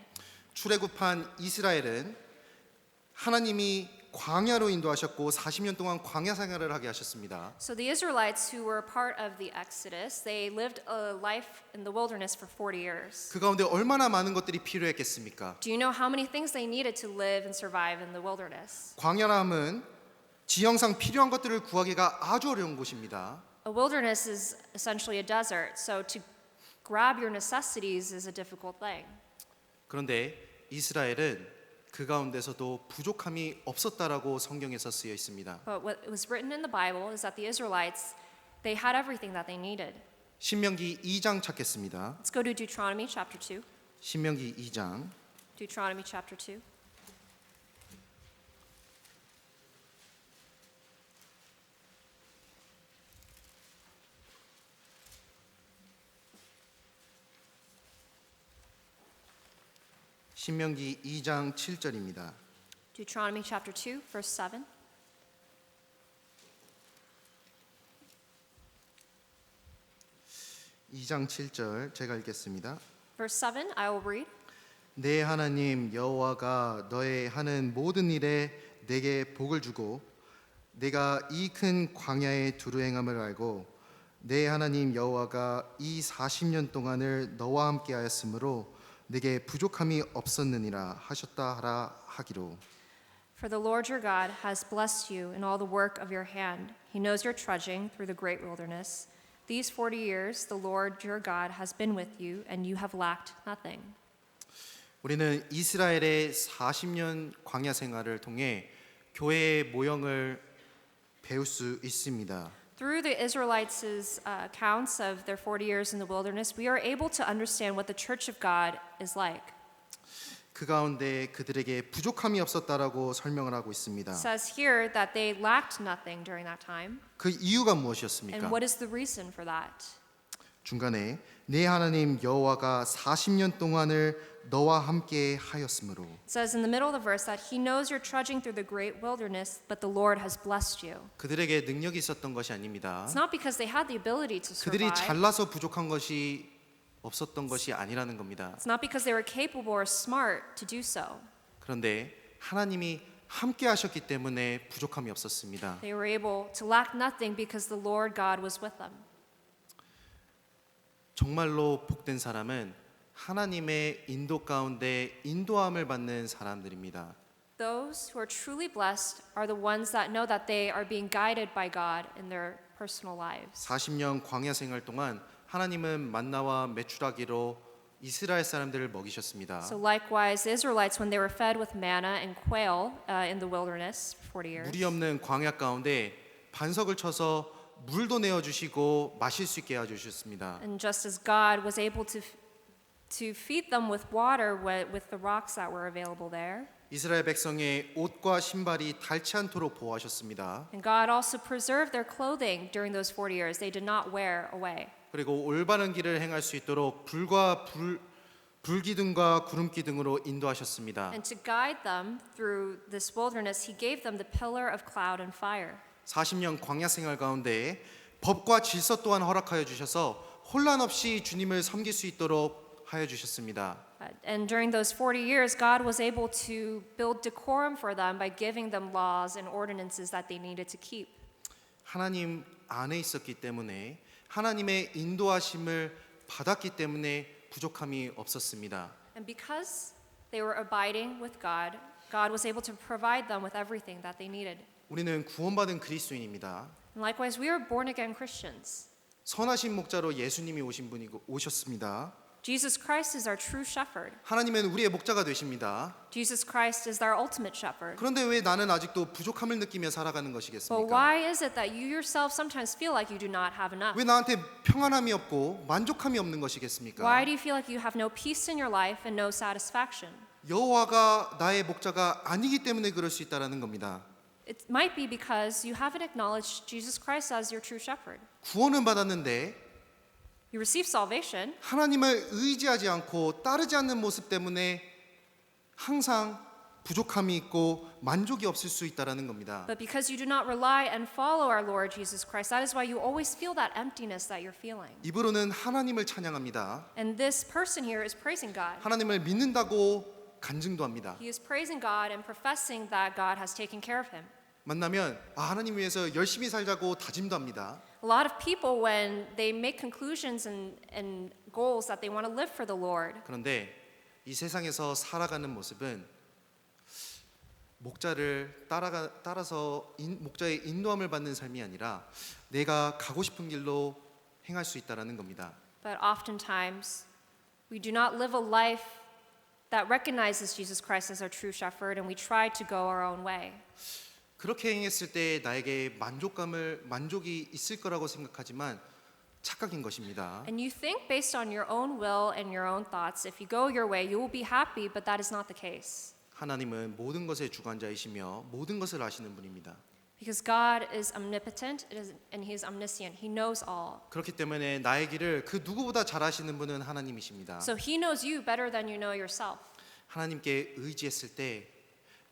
출애굽한 이스라엘은 하나님이 광야로 인도하셨고 40년 동안 광야 생활을 하게 하셨습니다. So the Israelites who were part of the Exodus, they lived a life in the wilderness for 40 years. 그 가운데 얼마나 많은 것들이 필요했겠습니까? Do you know how many things they needed to live and survive in the wilderness? 광야함은 지형상 필요한 것들을 구하기가 아주 어려운 곳입니다. A wilderness is essentially a desert, so to grab your necessities is a difficult thing. 그런데 이스라엘은 그 가운데서도 부족함이 없었다라고 성경에서 쓰여 있습니다. But what was written in the Bible is that the Israelites, they had everything that they needed. 신명기 2장 찾겠습니다. Let's go to Deuteronomy chapter 2. 신명기 2장 Deuteronomy chapter 2. 신명기 2장 7절입니다. Deuteronomy chapter 2, verse 7. 이 2장 7절 제가 읽겠습니다. Verse 7, I will read. 내 하나님 여호와가 너의 하는 모든 일에 내게 복을 주고 내가 이 큰 광야에 두루 행함을 알고 내 하나님 여호와가 이 40년 동안을 너와 함께 하였으므로 내게 부족함이 없었느니라 하셨다 하라 하기로. For the Lord your God has blessed you in all the work of your hand. He knows your trudging through the great wilderness. These 40 years the Lord your God has been with you, and you have lacked nothing. 우리는 이스라엘의 40년 광야 생활을 통해 교회의 모형을 배울 수 있습니다. Through the Israelites' accounts of their 40 years in the wilderness, we are able to understand what the church of God is like. 그 가운데 그들에게 부족함이 없었다라고 설명을 하고 있습니다. It says here that they lacked nothing during that time. 그 이유가 무엇이었습니까? And what is the reason for that? 중간에 내 하나님 여호와가 40년 동안을 너와 함께 하였으므로. It says in the middle of the verse that he knows you're trudging through the great wilderness, but the Lord has blessed you. 그들에게 능력이 있었던 것이 아닙니다. It's not because they had the ability to 그들이 survive. 잘나서 부족한 것이 없었던 것이 아니라는 겁니다. It's not because they were capable or smart to do so. 그런데 하나님이 함께 하셨기 때문에 부족함이 없었습니다. They were able to lack nothing because the Lord God was with them. 정말로 복된 사람은 하나님의 인도 가운데 인도함을 받는 사람들입니다. Those who are truly blessed are the ones that know that they are being guided by God in their personal lives. 40년 광야 생활 동안 하나님은 만나와 메추라기로 이스라엘 사람들을 먹이셨습니다. So likewise, the Israelites, when they were fed with manna and quail in the wilderness for 40 years, 물이 없는 광야 가운데 반석을 쳐서 물도 내어 주시고 마실 수 있게 해 주셨습니다. and just as God was able to feed them with water with the rocks that were available there, 이스라엘 백성의 옷과 신발이 닳지 않도록 보호하셨습니다. And God also preserved their clothing during those 40 years. They did not wear away. 그리고 올바른 길을 행할 수 있도록 불기둥과 구름기둥으로 인도하셨습니다. And to guide them through this wilderness, He gave them the pillar of cloud and fire. 40년 광야 생활 가운데 법과 질서 또한 허락하여 주셔서 혼란 없이 주님을 섬길 수 있도록 하여 주셨습니다. And during those 40 years, God was able to build decorum for them by giving them laws and ordinances that they needed to keep. 하나님 안에 있었기 때문에 하나님의 인도하심을 받았기 때문에 부족함이 없었습니다. And because they were abiding with God, God was able to provide them with everything that they needed. 우리는 구원받은 그리스도인입니다. And likewise, we are born again Christians. 선하신 목자로 예수님이 오셨습니다. Jesus Christ is our true shepherd. 하나님은 우리의 목자가 되십니다. Jesus Christ is our ultimate shepherd. 그런데 왜 나는 아직도 부족함을 느끼며 살아가는 But 것이겠습니까? why is it that you yourself sometimes feel like you do not have enough? 왜 나한테 평안함이 없고 만족함이 없는 Why 것이겠습니까? do you feel like you have no peace in your life and no satisfaction? 여호와가 나의 목자가 아니기 때문에 그럴 수 있다라는 겁니다. It might be because you haven't acknowledged Jesus Christ as your true shepherd. 구원은 받았는데 You receive salvation, 하나님을 의지하지 않고 따르지 않는 모습 때문에 항상 부족함이 있고 만족이 없을 수 있다라는 겁니다. but because you do not rely and follow our Lord Jesus Christ, that is why you always feel that emptiness that you're feeling. 입으로는 하나님을 찬양합니다. And this person here is praising God. 하나님을 믿는다고 간증도 합니다. He is praising God and professing that God has taken care of him. 만나면 하나님 위해서 열심히 살자고 다짐도 합니다. A lot of people, when they make conclusions and goals that they want to live for the Lord, 그런데 이 세상에서 살아가는 모습은 목자를 따라서 목자의 인도함을 받는 삶이 아니라 내가 가고 싶은 길로 행할 수 있다라는 겁니다. but oftentimes we do not live a life that recognizes Jesus Christ as our true shepherd, and we try to go our own way. 그렇게 행했을 때 나에게 만족이 있을 거라고 생각하지만 착각인 것입니다. And you think based on your own will and your own thoughts, if you go your way, you will be happy, but that is not the case. 하나님은 모든 것의 주관자이시며 모든 것을 아시는 분입니다. Because God is omnipotent and He is omniscient. He knows all. 그렇기 때문에 나의 길을 그 누구보다 잘 아시는 분은 하나님이십니다. So He knows you better than you know yourself. 하나님께 의지했을 때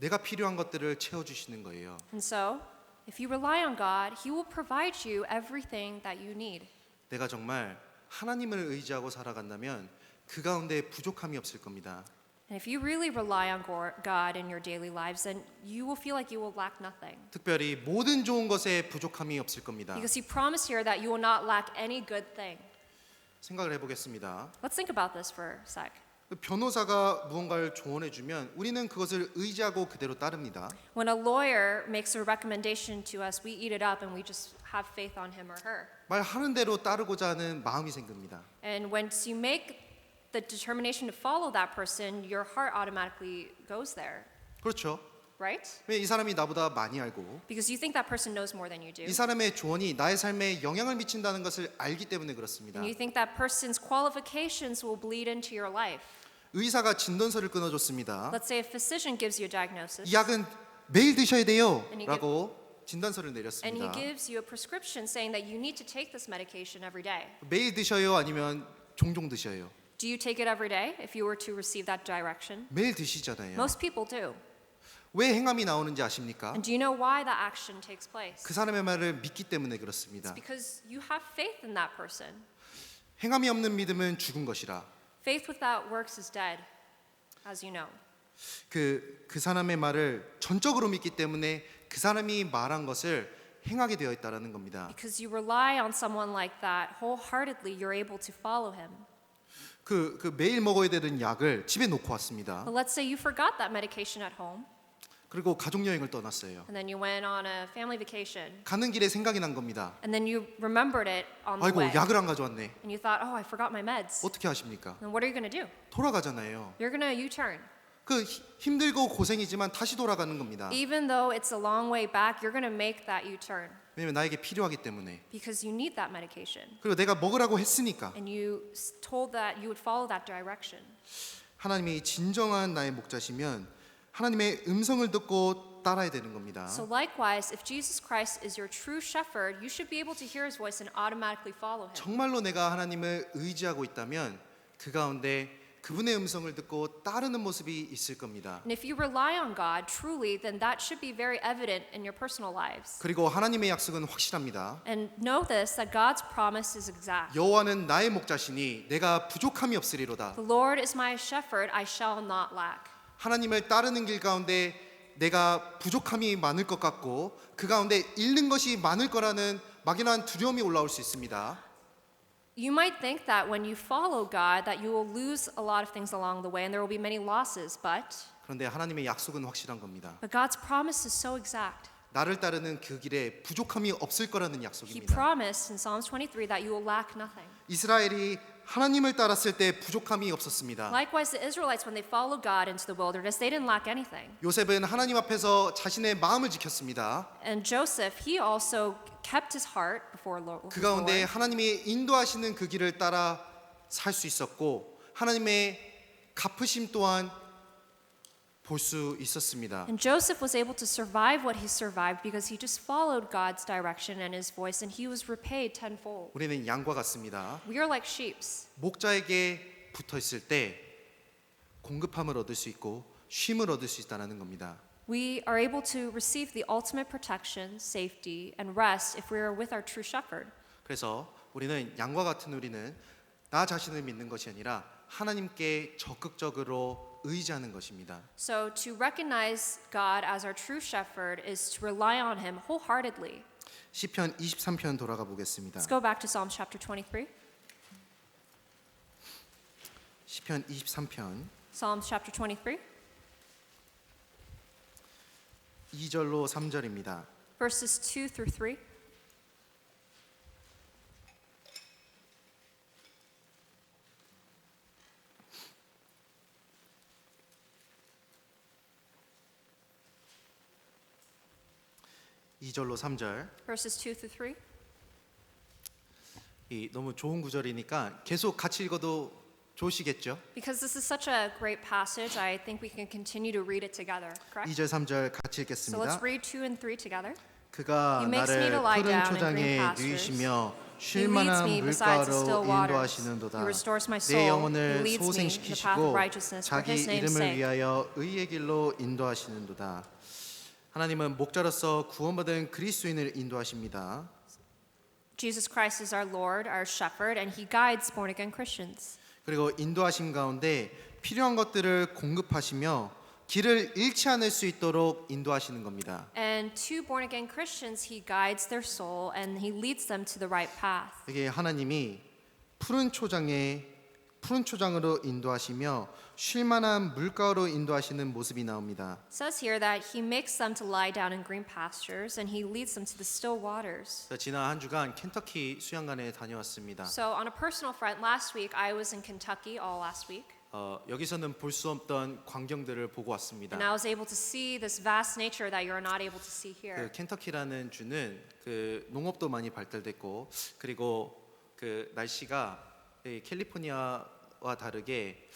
내가 필요한 것들을 채워주시는 거예요. And so, if you rely on God, He will provide you everything that you need. 내가 정말 하나님을 의지하고 살아간다면 그 가운데 부족함이 없을 겁니다. And if you really rely on God in your daily lives, then you will feel like you will lack nothing. 특별히 모든 좋은 것에 부족함이 없을 겁니다. Because He promised here that you will not lack any good thing. 생각을 해보겠습니다. Let's think about this for a sec. 변호사가 무언가를 조언해주면 우리는 그것을 의지하고 그대로 따릅니다. When a lawyer makes a recommendation to us, we eat it up and we just have faith on him or her. 말하는 대로 따르고자 하는 마음이 생깁니다. And once you make the determination to follow that person, your heart automatically goes there, 그렇죠. right? 왜 이 사람이 나보다 많이 알고 Because you think that person knows more than you do. 이 사람의 조언이 나의 삶에 영향을 미친다는 것을 알기 때문에 그렇습니다. And you think that person's qualifications will bleed into your life. 의사가 진단서를 끊어줬습니다. Let's say a physician gives you a diagnosis, 이 약은 매일 드셔야 돼요 And you 라고 진단서를 and he 내렸습니다. gives you a prescription saying that you need to take this medication every day. 매일 드셔요 아니면 종종 드셔요? Do you take it every day if you were to receive that direction? 매일 드시잖아요. Most people do. 왜 행함이 나오는지 아십니까? And do you know why that action takes place? 그 사람의 말을 믿기 때문에 그렇습니다. It's because you have faith in that person. 행함이 없는 믿음은 죽은 것이라. Faith without works is dead, as you know. 그 사람의 말을 전적으로 믿기 때문에 그 사람이 말한 것을 행하게 되어 있다라는 겁니다. Because you rely on someone like that wholeheartedly, you're able to follow him. 그 매일 먹어야 되는 약을 집에 놓고 왔습니다. But let's say you forgot that medication at home, 그리고 가족 여행을 떠났어요. and then you went on a family vacation, 가는 길에 생각이 난 겁니다. and then you remembered it on the 아이고 way, 약을 안 가져왔네. and you thought, oh, I forgot my meds. 어떻게 하십니까? Then what are you going to do? 돌아가잖아요. You're going to U-turn. 그 힘들고 고생이지만 다시 돌아가는 겁니다. Even though it's a long way back, you're going to make that U-turn 왜냐면 나에게 필요하기 때문에. because you need that medication. 그리고 내가 먹으라고 했으니까. And you told that you would follow that direction. 하나님이 진정한 나의 목자시면 하나님의 음성을 듣고 따라야 되는 겁니다. So likewise, if Jesus Christ is your true shepherd, you should be able to hear his voice and automatically follow him. 정말로 내가 하나님을 의지하고 있다면 그 가운데 그분의 음성을 듣고 따르는 모습이 있을 겁니다. And if you rely on God truly, then that should be very evident in your personal lives. 그리고 하나님의 약속은 확실합니다. And know this, that God's promise is exact. 여호와는 나의 목자시니 내가 부족함이 없으리로다. The Lord is my shepherd, I shall not lack. 하나님을 따르는 길 가운데 내가 부족함이 많을 것 같고 그 가운데 잃는 것이 많을 거라는 막연한 두려움이 올라올 수 있습니다. You might think that when you follow God that you will lose a lot of things along the way and there will be many losses, 그런데 하나님의 약속은 확실한 겁니다. but God's promise is so exact. 나를 따르는 그 길에 부족함이 없을 거라는 He 약속입니다. promised in Psalms 23 that you will lack nothing. 이스라엘이 하나님을 따랐을 때 부족함이 없었습니다. Likewise, the Israelites, when they followed God into the wilderness, they didn't lack anything. 요셉은 하나님 앞에서 자신의 마음을 지켰습니다. And Joseph, he also kept his heart before Lord. 그 가운데 하나님이 인도하시는 그 길을 따라 살 수 있었고 하나님의 갚으심 또한 볼 수 있었습니다. And Joseph was able to survive what he survived because he just followed God's direction and his voice, and he was repaid tenfold. 우리는 양과 같습니다. We are like sheep. 목자에게 붙어 있을 때 공급함을 얻을 수 있고 쉼을 얻을 수 있다는 겁니다. We are able to receive the ultimate protection, safety, and rest if we are with our true shepherd. 그래서 우리는 양과 같은 우리는 나 자신을 믿는 것이 아니라 하나님께 적극적으로 의지하는 것입니다. So to recognize God as our true shepherd is to rely on him wholeheartedly. 시편 23편 돌아가 보겠습니다. Let's go back to Psalms chapter 23. 시편 23편 Psalms chapter 23, 2절로 3절입니다. verses 2 through 3. 이절로 3절. Verses 2 through 3. 이 너무 좋은 구절이니까 계속 같이 읽어도 좋으시겠죠? Because this is such a great passage, I think we can continue to read it together, correct? 2절 3절 같이 So let's 읽겠습니다. read 2 and 3 together. 그가 He makes me 나를 to lie 푸른 down in 초장에 green pastures. 누이시며 He leads 쉴만한 me beside the still 물가로 waters. 인도하시는도다. He restores my 내 soul. He 영혼을 leads me in the path of 소생시키시고 righteousness for 자기 his name's 이름을 sake. 위하여 의의 길로 인도하시는도다. 하나님은 목자로서 구원받은 그리스도인을 인도하십니다. Jesus Christ is our Lord, our shepherd, and he guides born again Christians. 그리고 인도하심 가운데 필요한 것들을 공급하시며 길을 잃지 않을 수 있도록 인도하시는 겁니다. And to born again Christians, he guides their soul and he leads them to the right path. 이게 하나님이 푸른 초장으로 인도하시며 쉴만한 물가로 인도하시는 모습이 나옵니다. It says here that he makes them to lie down in green pastures and he leads them to the still waters. 지난 한 주간 켄터키 수양관에 다녀왔습니다. So on a personal front, last week I was in Kentucky all last week. 여기서는 볼 수 없던 광경들을 보고 왔습니다. And I was able to see this vast nature that you're not able to see 그 here. 켄터키라는 주는 그 농업도 많이 발달됐고 그리고 그 날씨가 이 캘리포니아와 다르게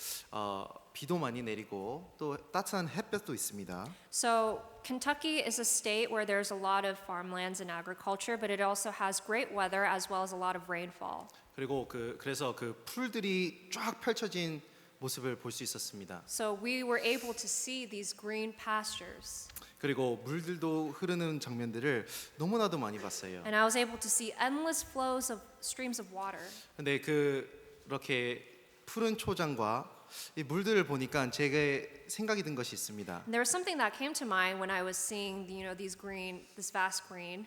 비도 많이 내리고 또 따뜻한 햇볕도 있습니다. So Kentucky is a state where there's a lot of farmlands and agriculture, but it also has great weather as well as a lot of rainfall. 그리고 그래서 그 풀들이 쫙 펼쳐진 모습을 볼 수 있었습니다. So we were able to see these green pastures. 그리고 물들도 흐르는 장면들을 너무나도 많이 봤어요. And I was able to see endless flows of streams of water. 근데 그렇게 푸른 초장과 이 물들을 보니까 제게 생각이 든 것이 있습니다. And there was something that came to mind when I was seeing, this vast green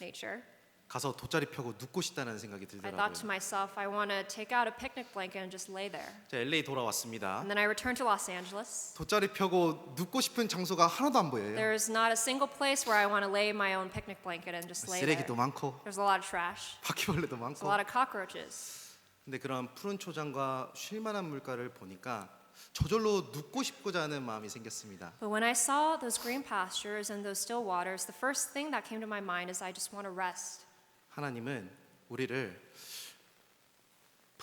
nature. 가서 돗자리 펴고 눕고 싶다는 생각이 I thought to 들더라고요. myself, I want to take out a picnic blanket and just lay there. 자, LA 돌아왔습니다. And then I returned to Los Angeles. 돗자리 펴고 눕고 싶은 장소가 하나도 안 보여요. There's not a single place where I want to lay my own picnic blanket and just lay there. 쓰레기도 많고 There's a lot of trash. 바퀴벌레도 There's 많고. a lot of cockroaches. 근데 그런 푸른 초장과 쉴만한 물가를 보니까 저절로 눕고 싶고자 하는 마음이 생겼습니다. But when I saw those green pastures and those still waters, the first thing that came to my mind is I just want to rest. 하나님은 우리를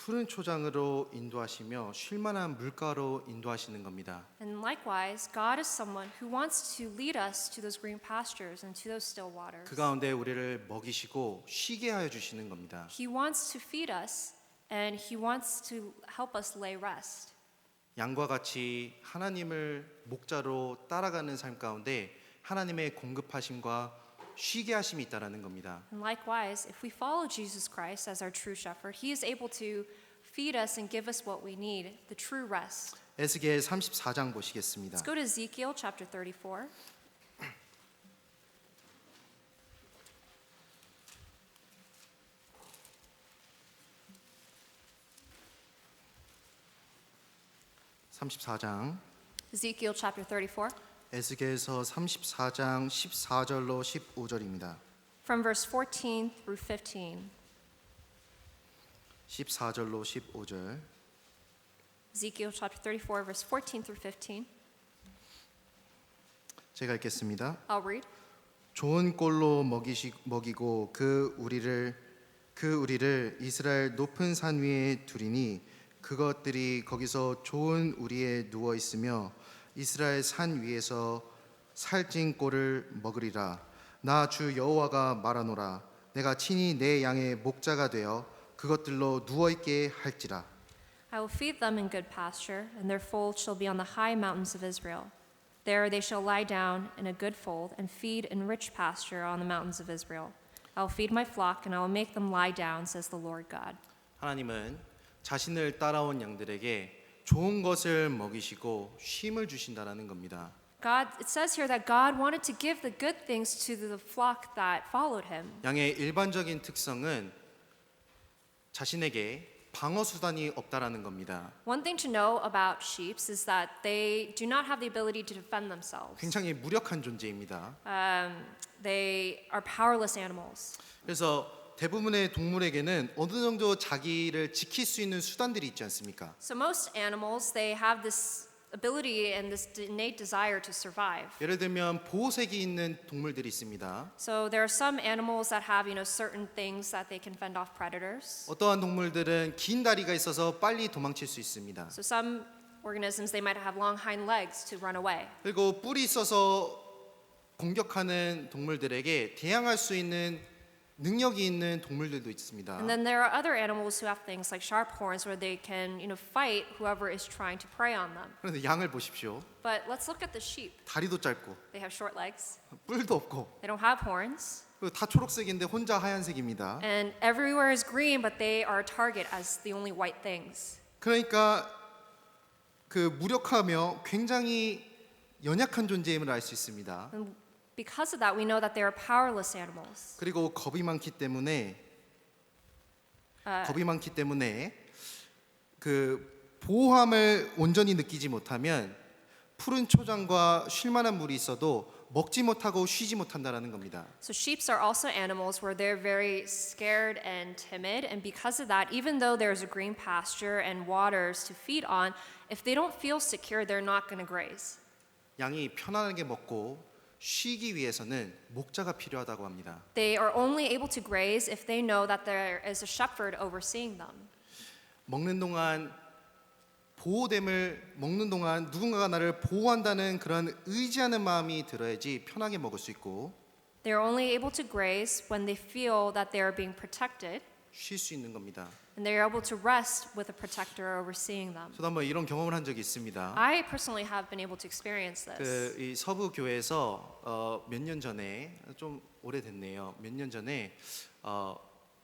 푸른 초장으로 인도하시며 쉴만한 물가로 인도하시는 겁니다. And likewise, God is someone who wants to lead us to those green pastures and to those still waters. 그 가운데 우리를 먹이시고 쉬게 하여 주시는 겁니다. He wants to feed us and he wants to help us lay rest. 양과 같이 하나님을 목자로 따라가는 삶 가운데 하나님의 공급하심과 쉬게 하심이 있다라는 겁니다. And likewise, if we follow Jesus Christ as our true shepherd, he is able to feed us and give us what we need, the true rest. 에스겔 34장 보시겠습니다. Let's go to Ezekiel chapter 34. Ezekiel chapter 34, 에스겔서 34장 14절로 15절입니다. from verse 14 through 15. 14절로 15절. Ezekiel chapter 34, verse 14 through 15. 제가 읽겠습니다. I'll read. 좋은 꼴로 먹이고 그 우리를 이스라엘 높은 산 위에 두리니 그것들이 거기서 좋은 우리에 누워 있으며 이스라엘 산 위에서 살찐 꼴을 먹으리라. 나 주 여호와가 말하노라. 내가 친히 내 양의 목자가 되어 그것들로 누워 있게 할지라. I will feed them in good pasture, and their fold shall be on the high mountains of Israel. There they shall lie down in a good fold and feed in rich pasture on the mountains of Israel. I will feed my flock, and I will make them lie down, says the Lord God. 하나님은 자신을 따라온 양들에게 좋은 것을 먹이시고 쉼을 주신다라는 겁니다. God, it says here that God wanted to give the good things to the flock that followed him. 양의 일반적인 특성은 자신에게 방어 수단이 없다라는 겁니다. One thing to know about sheep is that they do not have the ability to defend themselves. 굉장히 무력한 존재입니다. They are powerless animals. 그래서 대부분의 동물에게는 어느 정도 자기를 지킬 수 있는 수단들이 있지 않습니까? So most animals, they have this ability and this innate desire to survive. 예를 들면 보호색이 있는 동물들이 있습니다. So there are some animals that have, certain things that they can fend off predators. 어떠한 동물들은 긴 다리가 있어서 빨리 도망칠 수 있습니다. So some organisms, they might have long hind legs to run away. 그리고 뿔이 있어서 공격하는 동물들에게 대항할 수 있는 능력이 있는 동물들도 있습니다. And then there are other animals who have things like sharp horns where they can, fight whoever is trying to prey on them. 그런데 양을 보십시오. But let's look at the sheep. 다리도 짧고 They have short legs. 뿔도 없고 They don't have horns. 그리고 다 초록색인데 혼자 하얀색입니다. And everywhere is green, but they are a target as the only white things. 그러니까 그 무력하며 굉장히 연약한 존재임을 알 수 있습니다. And because of that, we know that they are powerless animals. 그리고 겁이 많기 때문에 그 보호함을 온전히 느끼지 못하면 푸른 초장과 쉴만한 물이 있어도 먹지 못하고 쉬지 못한다라는 겁니다. So sheep are also animals where they're very scared and timid, and because of that, even though there's a green pasture and waters to feed on, if they don't feel secure, they're not going to graze. 양이 편안하게 먹고 쉬기 위해서는 목자가 필요하다고 합니다. They are only able to graze if they know that there is a shepherd overseeing them. 먹는 동안 누군가가 나를 보호한다는 그런 의지하는 마음이 들어야지 편하게 먹을 수 있고 They are only able to graze when they feel that they are being protected, 쉴 수 있는 겁니다. and they are able to rest with a protector overseeing them. 저도 한번 이런 경험을 한 적이 있습니다. I personally have been able to experience this. 이 서부 교회에서 몇 년 전에 좀 오래됐네요. 몇 년 전에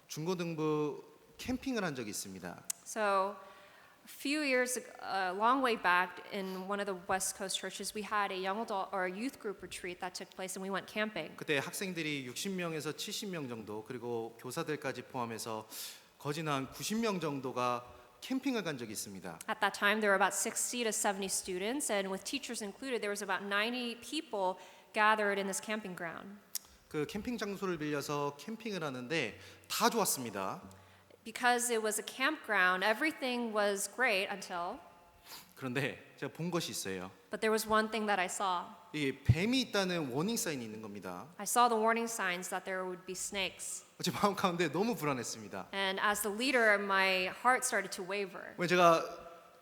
중고등부 캠핑을 한 적이 있습니다. So, a few years, a long way back, in one of the West Coast churches, we had a young adult or a youth group retreat that took place, and we went camping. 그때 학생들이 60명에서 70명 정도 그리고 교사들까지 포함해서 거진 한 90명 정도가 캠핑을 간 적이 있습니다. At that time, there were about 60 to 70 students, and with teachers included, there was about 90 people gathered in this camping ground. 그 캠핑 장소를 빌려서 캠핑을 하는데 다 좋았습니다. Because it was a campground, everything was great until, 그런데 제가 본 것이 있어요. but there was one thing that I saw. 이 뱀이 있다는 워닝 사인이 있는 겁니다. I saw the warning signs that there would be snakes. 제 마음 가운데 너무 불안했습니다. And as the leader, my heart started to waver 왜 제가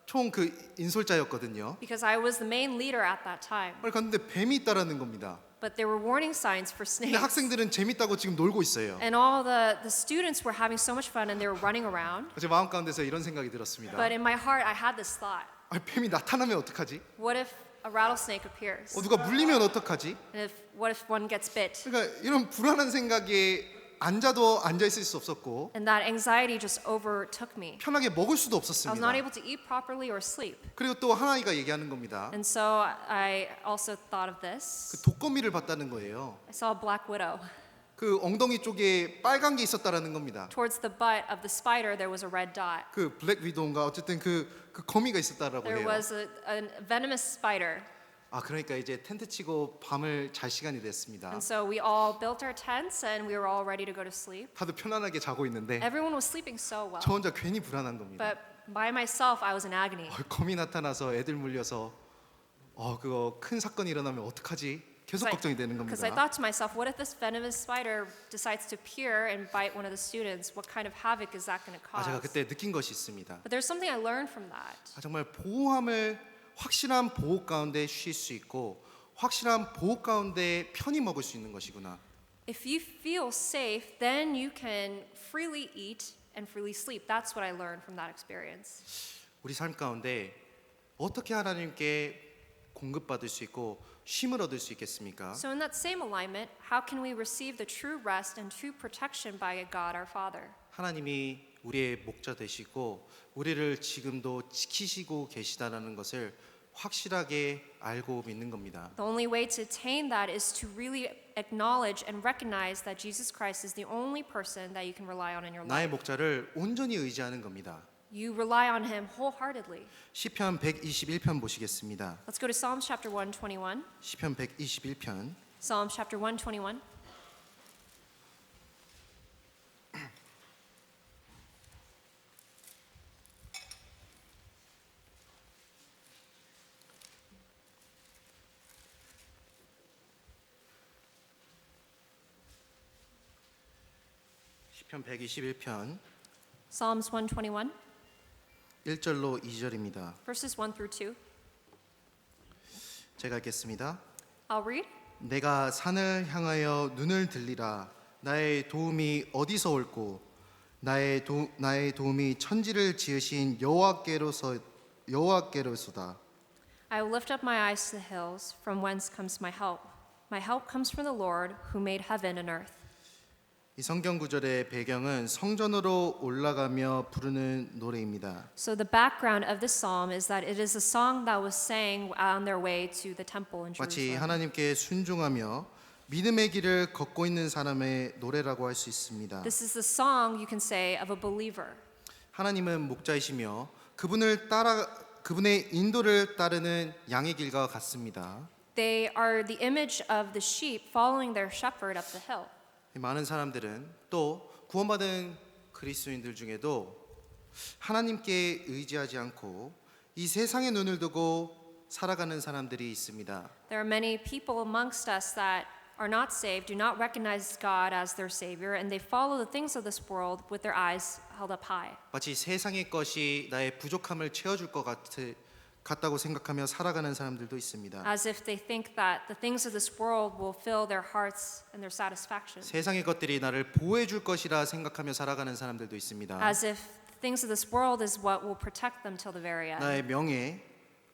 총 그 인솔자였거든요. because I was the main leader at that time. 빨리 갔는데 뱀이 있다라는 겁니다. But there were warning signs for 근데 snakes. 학생들은 재밌다고 지금 놀고 있어요. And all the students were having so much fun and they were running around. 제 마음 가운데서 이런 생각이 들었습니다. But in my heart, I had this thought. 뱀이 나타나면 어떡하지? What if a rattlesnake appears? 누가 물리면 어떡하지? And what if one gets bit? 그러니까 이런 불안한 생각에 앉아도 앉아 있을 수 없었고 And that anxiety just overtook me. 편하게 먹을 수도 I was not 없었습니다. able to eat properly or sleep. 그리고 또 하나이가 얘기하는 겁니다. And so I also thought of 그 this. 독거미를 봤다는 거예요. I saw a black widow. 그 엉덩이 쪽에 빨간 게 있었다라는 겁니다. Towards the butt of the spider, there was a red dot. 그 블랙 위도우인가 어쨌든 그 거미가 있었다라고 There 해요. was a venomous spider. 그러니까 이제 텐트 치고 밤을 잘 시간이 됐습니다. And so we all built our tents and we were all ready to go to sleep. 다들 편안하게 자고 있는데 Everyone was sleeping so well. 저 혼자 괜히 불안한 겁니다. But by myself, I was in agony. 거미 나타나서 애들 물려서 그거 큰 사건이 일어나면 어떡하지? 계속 걱정이 되는 Because I 겁니다. thought to myself, what if this venomous spider decides to appear and bite one of the students? What kind of havoc is that going to 제가 cause? 그때 느낀 것이 있습니다. But there's something I learned from that. 정말 확실한 보호 가운데 쉴 수 있고 확실한 보호 가운데 편히 먹을 수 있는 것이구나. If you feel safe, then you can freely eat and freely sleep. That's what I learned from that experience. 우리 삶 가운데 어떻게 하나님께 공급받을 수 있고 쉼을 얻을 수 있겠습니까? So in that same alignment, how can we receive the true rest and true protection by God our Father? 하나님이 우리의 목자 되시고 우리를 지금도 지키시고 계시다라는 것을 확실하게 알고 믿는 겁니다. The only way to attain that is to really acknowledge and recognize that Jesus Christ is the only person that you can rely on in your 나의 life. 목자를 온전히 의지하는 겁니다. You rely on him wholeheartedly. 시편 121편 보시겠습니다. Let's go to Psalms chapter 121. 시편 121편 Psalms chapter 121. 시편 121편 Psalms 121, 1절로 2절입니다. verses 1 through 2. 제가 읽겠습니다. I'll read. 내가 산을 향하여 눈을 들리라. 나의 도움이 어디서 올꼬? 나의 도움이 천지를 지으신 여호와께로소다. I will lift up my eyes to the hills, from whence comes my help. My help comes from the Lord who made heaven and earth. 이 성경 구절의 배경은 성전으로 올라가며 부르는 노래입니다. So the background of this psalm is that it is a song that was sang on their way to the temple in 마치 Jerusalem. 하나님께 순종하며 믿음의 길을 걷고 있는 사람의 노래라고 할 수 있습니다. This is the song you can say of a believer. 하나님은 목자이시며 그분의 인도를 따르는 양의 길과 같습니다. They are the image of the sheep following their shepherd up the hill. 많은 사람들은 또 구원받은 그리스도인들 중에도 하나님께 의지하지 않고 이 세상의 눈을 두고 살아가는 사람들이 있습니다. There are many people amongst us that are not saved, do not recognize God as their Savior, and they follow the things of this world with their eyes held up high. 마치 세상의 것이 나의 부족함을 채워줄 것 같다고 생각하며 살아가는 사람들도 있습니다. As if they think that the things of this world will fill their hearts and their satisfaction. 세상의 것들이 나를 보호해줄 것이라 생각하며 살아가는 사람들도 있습니다. As if the things of this world is what will protect them till the very end. 나의 명예,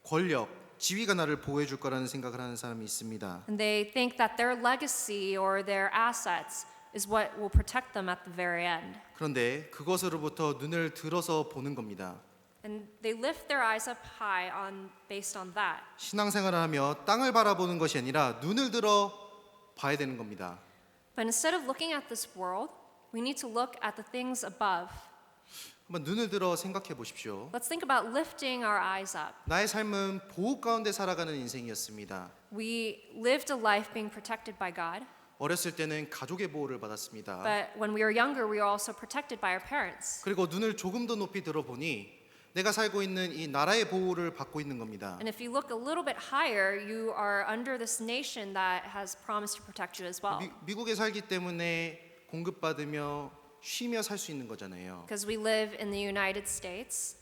권력, 지위가 나를 보호해줄 거라는 생각을 하는 사람이 있습니다. And they think that their legacy or their assets is what will protect them at the very end. 그런데 그것으로부터 눈을 들어서 보는 겁니다. And they lift their eyes up high based on that. 신앙생활을 하며 땅을 바라보는 것이 아니라 눈을 들어 봐야 되는 겁니다. But instead of looking at this world, we need to look at the things above. 한번 눈을 들어 생각해 보십시오. Let's think about lifting our eyes up. 나의 삶은 보호 가운데 살아가는 인생이었습니다. We lived a life being protected by God, 어렸을 때는 가족의 보호를 받았습니다. but when we were younger, we were also protected by our parents. 그리고 눈을 조금 더 높이 들어보니 내가 살고 있는 이 나라의 보호를 받고 있는 겁니다. And if you look a little bit higher, you are under this nation that has promised to protect you as well. 미국에 살기 때문에 공급받으며 쉬며 살 수 있는 거잖아요. Because we live in the United States,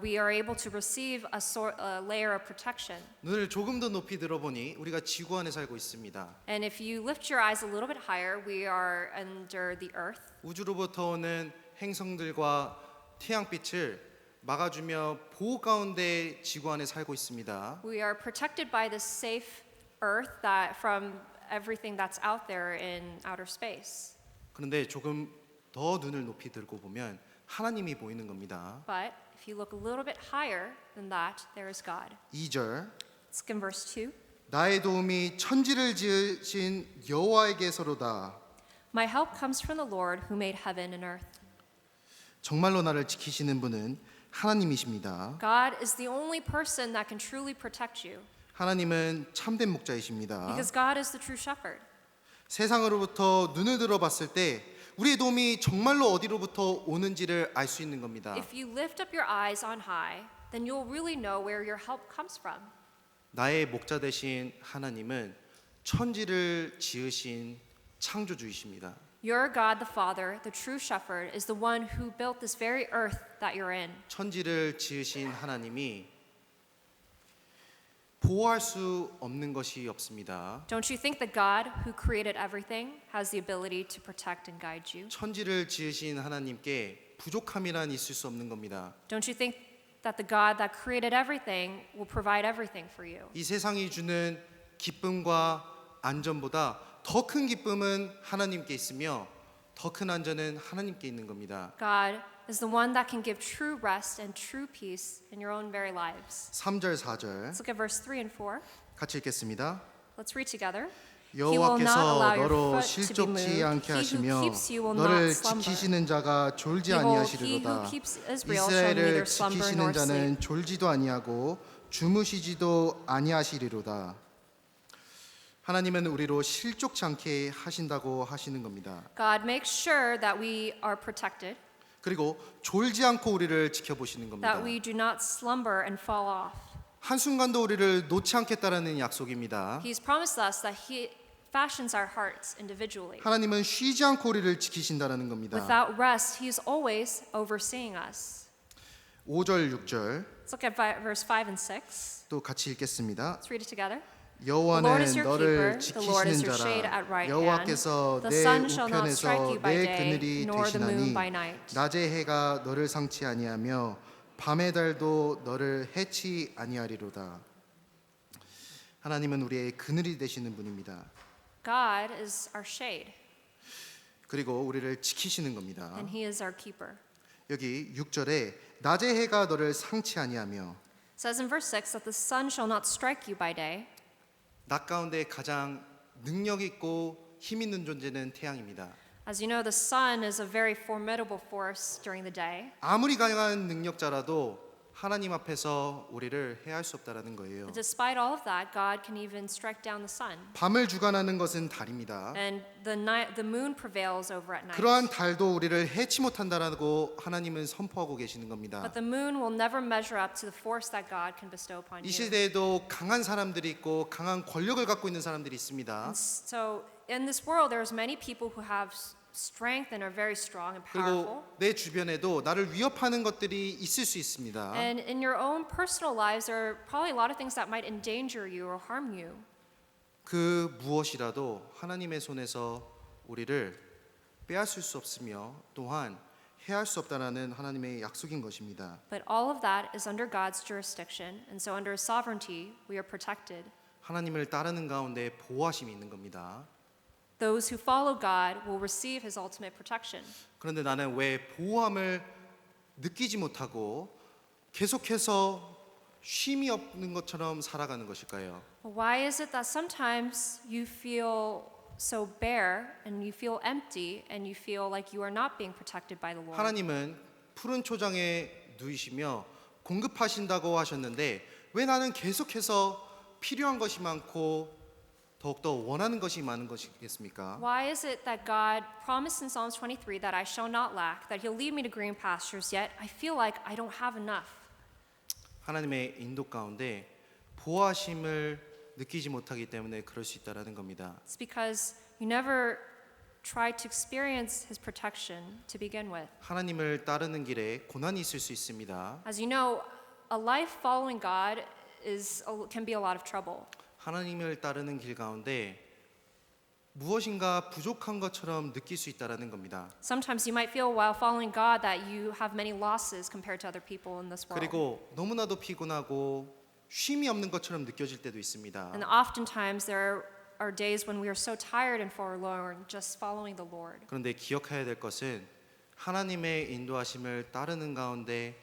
we are able to receive a layer of protection. 눈을 조금 더 높이 들어보니 우리가 지구 안에 살고 있습니다. And if you lift your eyes a little bit higher, we are under the earth. 우주로부터 오는 행성들과 태양빛을 막아주며 보호 가운데 지구 안에 살고 있습니다. We are protected by this safe earth that from everything that's out there in outer space. 그런데 조금 더 눈을 높이 들고 보면 하나님이 보이는 겁니다. But if you look a little bit higher than that, there is God. 2절 Let's look in verse 2. 나의 도움이 천지를 지으신 여호와에게서로다. My help comes from the Lord who made heaven and earth. 정말로 나를 지키시는 분은 하나님이십니다. God is the only person that can truly protect you 하나님은 참된 목자이십니다. because God is the true shepherd. 세상으로부터 눈을 들어봤을 때 우리의 도움이 정말로 어디로부터 오는지를 알 수 있는 겁니다. If you lift up your eyes on high, then you'll really know where your help comes from. 나의 목자 되신 하나님은 천지를 지으신 창조주이십니다. Your God the Father, the true shepherd, is the one who built this very earth that you're in. 천지를 지으신 하나님이 보호할 수 없는 것이 없습니다. Don't you think that God, who created everything, has the ability to protect and guide you? 천지를 지으신 하나님께 부족함이란 있을 수 없는 겁니다. Don't you think that the God that created everything will provide everything for you? 이 세상이 주는 기쁨과 안전보다 더 큰 기쁨은 하나님께 있으며 더 큰 안전은 하나님께 있는 겁니다. God is the one that can give true rest and true peace in your own very lives. 3절 4절 Let's look at verse 3 and 4. 같이 읽겠습니다. Let's read together. He will not 여호와께서 allow your 너로 foot to be 실족치 moved. 않게 He who 하시며 keeps you will 너를 not slumber. 지키시는 자가 졸지 Behold, he 아니하시리로다. who keeps Israel shall neither 이스라엘을 slumber 지키시는 nor 자는 sleep. 졸지도 아니하고 주무시지도 아니하시리로다. 하나님은 우리로 실족치 않게 하신다고 하시는 겁니다. God makes sure that we are protected, 그리고 졸지 않고 우리를 지켜보시는 겁니다. that we do not slumber and fall off. 한순간도 우리를 놓지 않겠다라는 약속입니다. He's promised us that He fashions our hearts individually. 하나님은 쉬지 않고 우리를 지키신다라는 겁니다. Without rest, He is always overseeing us. 5절 6절 Let's look at verse 5 and 6. 또 같이 읽겠습니다. Let's read it together. 여호와는 The Lord is your 너를 keeper. The Lord is 지키시는 your shade 자라. at right hand. 여호와께서 The 내 sun shall not strike 우편에서 you by 내 day, 그늘이 nor the moon 되시나니 by night. 낮의 해가 너를 상치 아니하며 밤의 달도 너를 해치 아니하리로다. 하나님은 우리의 그늘이 되시는 분입니다. God is our shade, 그리고 우리를 지키시는 겁니다. and He is our keeper. 여기 6절에 낮의 해가 너를 상치 아니하며 It says in verse 6 that the sun shall not strike you by day. 낮 가운데 가장 능력 있고 힘 있는 존재는 태양입니다. As you know, the sun is a very formidable force during the day. 아무리 강한 능력자라도 하나님 앞에서 우리를 해할 수 없다라는 거예요. But despite all of that, God can even strike down the sun. 밤을 주관하는 것은 달입니다. And the moon prevails over at night. 그러한 달도 우리를 해치 못한다라고 하나님은 선포하고 계시는 겁니다. But the moon will never measure up to the force that God can bestow upon 이 you. 시대에도 강한 사람들이 있고 강한 권력을 갖고 있는 사람들이 있습니다. So in this world, there's many people who have strength and are very strong and powerful. 그리고 내 주변에도 나를 위협하는 것들이 있을 수 있습니다. And in your own personal lives, there are probably a lot of things that might endanger you or harm you. 그 무엇이라도 하나님의 손에서 우리를 빼앗을 수 없으며 또한 해할 수 없다라는 하나님의 약속인 것입니다. But all of that is under God's jurisdiction, and so under His sovereignty, we are protected. 하나님을 따르는 가운데 보호하심이 있는 겁니다. Those who follow God will receive His ultimate protection. 그런데 나는 왜 보호함을 느끼지 못하고 계속해서 쉼이 없는 것처럼 살아가는 것일까요? Why is it that sometimes you feel so bare and you feel empty and you feel like you are not being protected by the Lord? 하나님은 푸른 초장에 누이시며 공급하신다고 하셨는데 왜 나는 계속해서 필요한 것이 많고 더욱더 원하는 것이 많은 것이겠습니까? Why is it that God promised in Psalms 23 that I shall not lack, that He'll lead me to green pastures, yet I feel like I don't have enough? 하나님의 인도 가운데 보호하심을 느끼지 못하기 때문에 그럴 수 있다라는 겁니다. It's because you never tried to experience His protection to begin with. 하나님을 따르는 길에 고난이 있을 수 있습니다. As you know, a life following God can be a lot of trouble. 하나님을 따르는 길 가운데 무엇인가 부족한 것처럼 느낄 수 있다라는 겁니다. Sometimes you might feel while following God that you have many losses compared to other people in this world. 그리고 너무나도 피곤하고 쉼이 없는 것처럼 느껴질 때도 있습니다. And oftentimes there are days when we are so tired and forlorn just following the Lord. 그런데 기억해야 될 것은 하나님의 인도하심을 따르는 가운데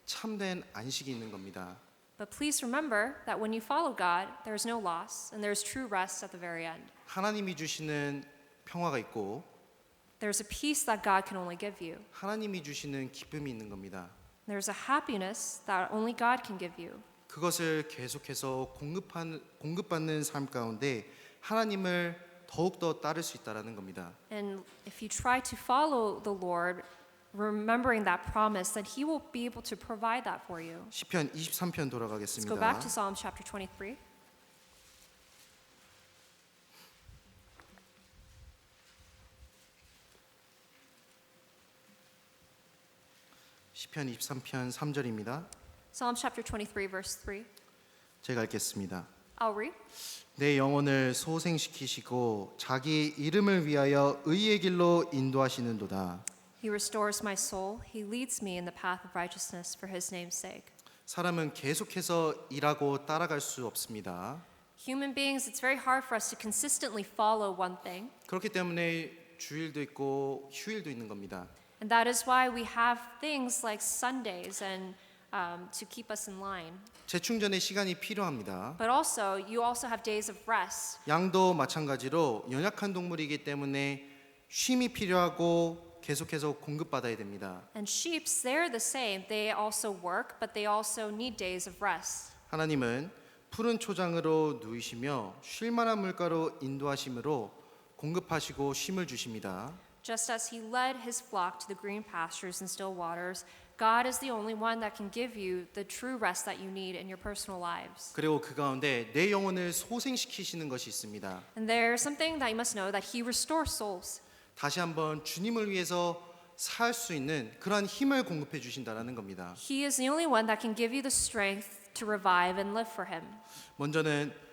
참된 안식이 있는 겁니다. But please remember that when you follow God, there is no loss and there is true rest at the very end. 하나님이 주시는 평화가 있고 There's a peace that God can only give you. 하나님이 주시는 기쁨이 있는 겁니다. There's a happiness that only God can give you. 그것을 계속해서 공급받는 삶 가운데 하나님을 더욱더 따를 수 있다라는 겁니다. And if you try to follow the Lord, remembering that promise, that He will be able to provide that for you. 시편 23편 Let's go 돌아가겠습니다. back to Psalm chapter 23. 시편 23편 3절입니다. Psalm chapter 23, verse 3. 제가 읽겠습니다. I'll read. 내 영혼을 소생시키시고 자기 이름을 위하여 의의 길로 인도하시는도다. He restores my soul. He leads me in the path of righteousness for His name's sake. 사람은 계속해서 일하고 따라갈 수 없습니다. Human beings, it's very hard for us to consistently follow one thing. 그렇기 때문에 주일도 있고 휴일도 있는 겁니다. And that is why we have things like Sundays and to keep us in line. 재충전의 시간이 필요합니다. But also, you also have days of rest. 양도 마찬가지로 연약한 동물이기 때문에 쉼이 필요하고 계속해서 공급받아야 됩니다. And sheep, they're the same. They also work, but they also need days of rest. 하나님은 푸른 초장으로 누이시며 쉴 만한 물가로 인도하심으로 공급하시고 쉼을 주십니다. Just as He led His flock to the green pastures and still waters, God is the only one that can give you the true rest that you need in your personal lives. 그리고 그 가운데 내 영혼을 소생시키시는 것이 있습니다. And there's something that you must know, that He restores souls. 다시 한번 주님을 위해서 살 수 있는 그러한 힘을 공급해 주신다라는 겁니다. He is the only one that can give you the strength to revive and live for Him. 먼저는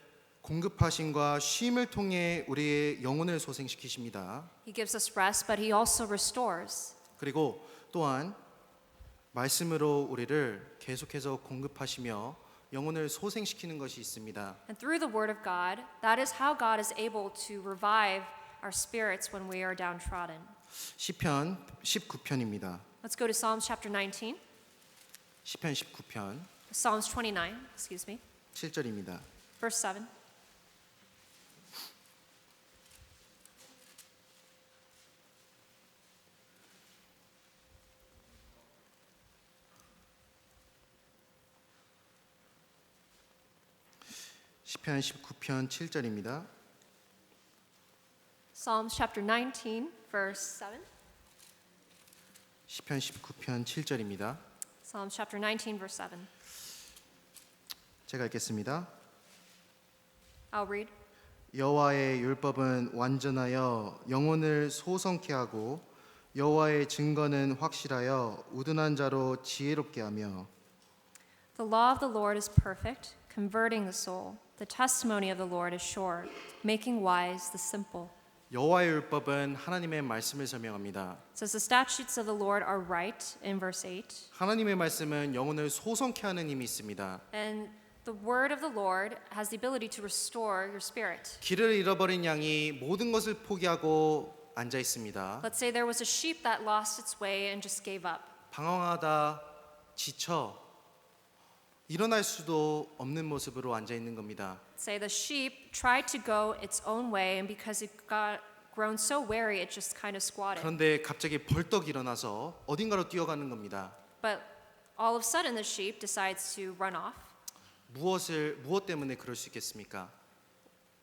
공급하심과 쉼을 통해 우리의 영혼을 소생시키십니다. He gives us rest, but He also restores. 그리고 또한 말씀으로 우리를 계속해서 공급하시며 영혼을 소생시키는 것이 있습니다. And through the Word of God, that is how God is able to revive our spirits when we are downtrodden. 시편 19편입니다. Let's go to Psalms chapter 19, 시편 19편 Psalms 29, excuse me, 7절입니다. verse 7. 시편 19편 7절입니다. Psalms chapter 19, verse 7. 시편 19편 7절입니다. Psalms chapter 19, verse 7. 제가 읽겠습니다. I'll read. 여호와의 율법은 완전하여 영혼을 소성케 하고 여호와의 증거는 확실하여 우둔한 자로 지혜롭게 하며 The law of the Lord is perfect, converting the soul. The testimony of the Lord is sure, making wise the simple. 여호와의 율법은 하나님의 말씀을 설명합니다. It says the statutes of the Lord are right in verse 8. 하나님의 말씀은 영혼을 소성케 하는 힘이 있습니다. And the word of the Lord has the ability to restore your spirit. 길을 잃어버린 양이 모든 것을 포기하고 앉아 있습니다. Let's say there was a sheep that lost its way and just gave up. 방황하다 지쳐 일어날 수도 없는 모습으로 앉아 있는 겁니다. Say the sheep tried to go its own way, and because it got grown so weary, it just kind of squatted. 그런데 갑자기 벌떡 일어나서 어딘가로 뛰어가는 겁니다. But all of a sudden, the sheep decides to run off. 무엇 때문에 그럴 수 있겠습니까?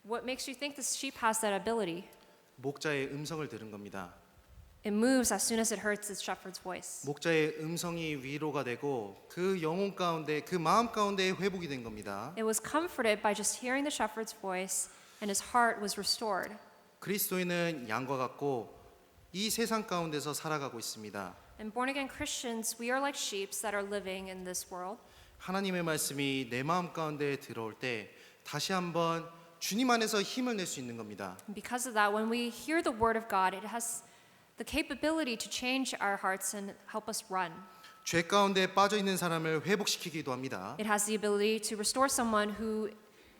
What makes you think this sheep has that ability? 목자의 음성을 들은 겁니다. It moves as soon as it hears the shepherd's voice. 목자의 음성이 위로가 되고 그 영혼 가운데 그 마음 가운데 회복이 된 겁니다. It was comforted by just hearing the shepherd's voice, and his heart was restored. 그리스도인은 양과 같고 이 세상 가운데서 살아가고 있습니다. And born again Christians, we are like sheep that are living in this world. 하나님의 말씀이 내 마음 가운데 들어올 때 다시 한번 주님 안에서 힘을 낼 수 있는 겁니다. And because of that, when we hear the word of God, it has the capability to change our hearts and help us run. 죄 가운데 빠져 있는 사람을 회복시키기도 합니다. It has the ability to restore someone who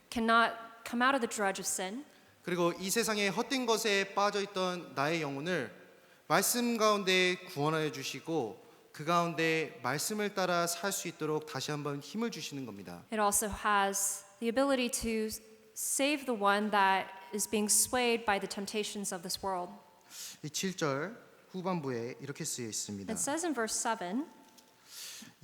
cannot come out of the drudge of sin. 그리고 이 세상의 헛된 것에 빠져 있던 나의 영혼을 말씀 가운데 구원하여 주시고 그 가운데 말씀을 따라 살 수 있도록 다시 한번 힘을 주시는 겁니다. It also has the ability to save the one that is being swayed by the temptations of this world. 이 7절 후반부에 이렇게 쓰여 있습니다. It says in verse 7,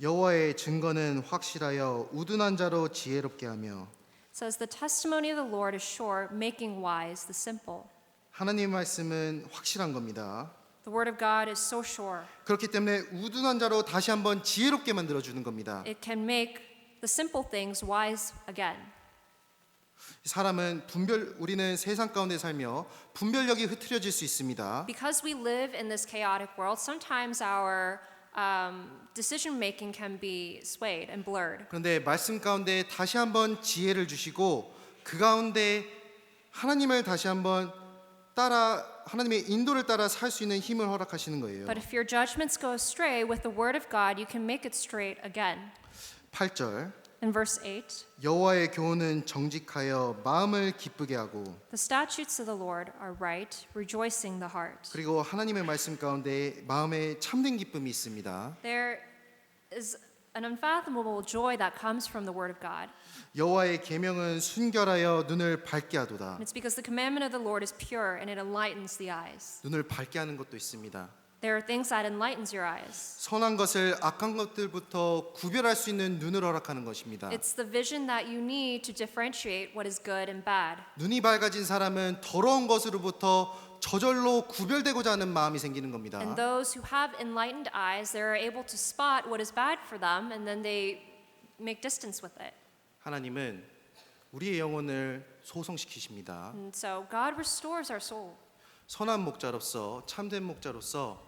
여호와의 증거는 확실하여 우둔한 자로 지혜롭게 하며 it says, The testimony of the Lord is sure, making wise the simple. 하나님 말씀은 확실한 겁니다. The word of God is so sure. 그렇기 때문에 우둔한 자로 다시 한번 지혜롭게 만들어 주는 겁니다. It can make the simple things wise again. 사람은 우리는 세상 가운데 살며 분별력이 흐트러질 수 있습니다. Because we live in this chaotic world, sometimes our decision making can be swayed and blurred. 그런데 말씀 가운데 다시 한번 지혜를 주시고 그 가운데 하나님을 다시 한번 하나님의 인도를 따라 살 수 있는 힘을 허락하시는 거예요. But if your judgments go astray with the word of God, you can make it straight again. 8절 In verse 8, 여호와의 교훈은 정직하여 마음을 기쁘게 하고 the statutes of the Lord are right, rejoicing the heart. 그리고 하나님의 말씀 가운데 마음에 참된 기쁨이 있습니다. There is an unfathomable joy that comes from the word of God. 여호와의 계명은 순결하여 눈을 밝게 하도다. And it's because the commandment of the Lord is pure and it enlightens the eyes. 눈을 밝게 하는 것도 있습니다. There are things that enlightens your eyes. 선한 것을 악한 것들부터 구별할 수 있는 눈을 허락하는 것입니다. It's the vision that you need to differentiate what is good and bad. 눈이 밝아진 사람은 더러운 것으로부터 저절로 구별되고자 하는 마음이 생기는 겁니다. And those who have enlightened eyes, they are able to spot what is bad for them and then they make distance with it. 하나님은 우리의 영혼을 소성시키십니다. And so God restores our soul. 선한 목자로서 참된 목자로서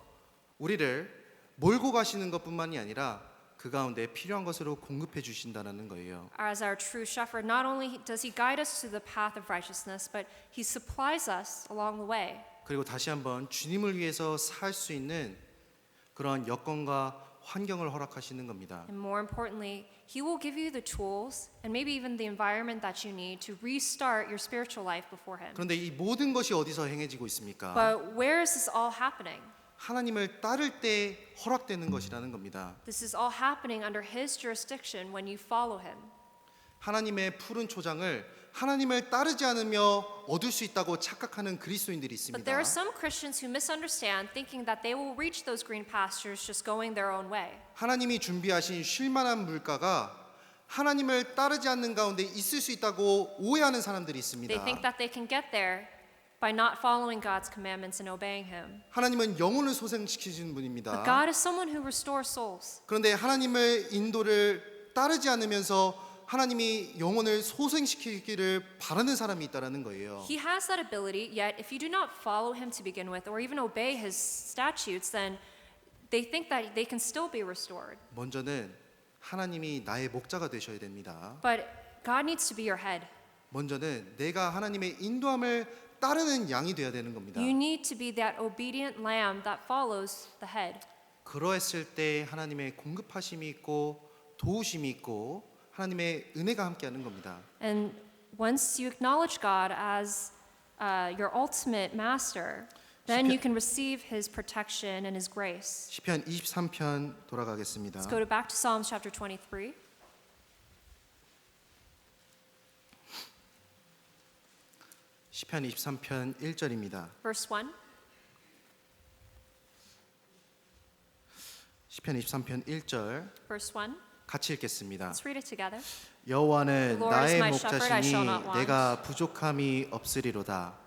우리를 몰고 가시는 것뿐만이 아니라 그 가운데 필요한 것으로 공급해 주신다는 거예요. As our true shepherd, not only does he guide us to the path of righteousness, but he supplies us along the way. 그리고 다시 한번 주님을 위해서 살 수 있는 그런 여건과 환경을 허락하시는 겁니다. And more importantly, he will give you the tools and maybe even the environment that you need to restart your spiritual life before him. 그런데 이 모든 것이 어디서 행해지고 있습니까? But where is this all happening? 하나님을 따를 때 허락되는 것이라는 겁니다. This is all happening under his jurisdiction when you follow him. 하나님의 푸른 초장을 하나님을 따르지 않으며 얻을 수 있다고 착각하는 그리스도인들이 But 있습니다. there are some Christians who misunderstand, thinking that they will reach those green pastures just going their own way. 하나님이 준비하신 쉴만한 물가가 하나님을 따르지 않는 가운데 있을 수 있다고 오해하는 사람들이 있습니다. They think that they can get there by not following God's commandments and obeying him. 하나님은 영혼을 소생시키시는 분입니다. But God is someone who restores souls. 그런데 하나님의 인도를 따르지 않으면서 하나님이 영혼을 소생시키기를 바라는 사람이 있다라는 거예요. He has that ability, yet if you do not follow him to begin with or even obey his statutes, then they think that they can still be restored. 먼저는 하나님이 나의 목자가 되셔야 됩니다. But God needs to be your head. 먼저는 내가 하나님의 인도함을 따르는 양이 되어야 되는 겁니다. You need to be that obedient lamb that follows the head. 그러했을 때 하나님의 공급하심이 있고 도우심이 있고 하나님의 은혜가 함께하는 겁니다. And once you acknowledge God as your ultimate master, then you can receive his protection and his grace. 시편 23편 돌아가겠습니다. Let's go back to Psalms chapter 23. 시편 23편 1절입니다. Verse 1. 시편 23편 1절 Verse 1. 같이 읽겠습니다. Let's read it together. 여호와는 The Lord is 나의 my shepherd, I shall not 목자시니 want. 내가 부족함이 없으리로다.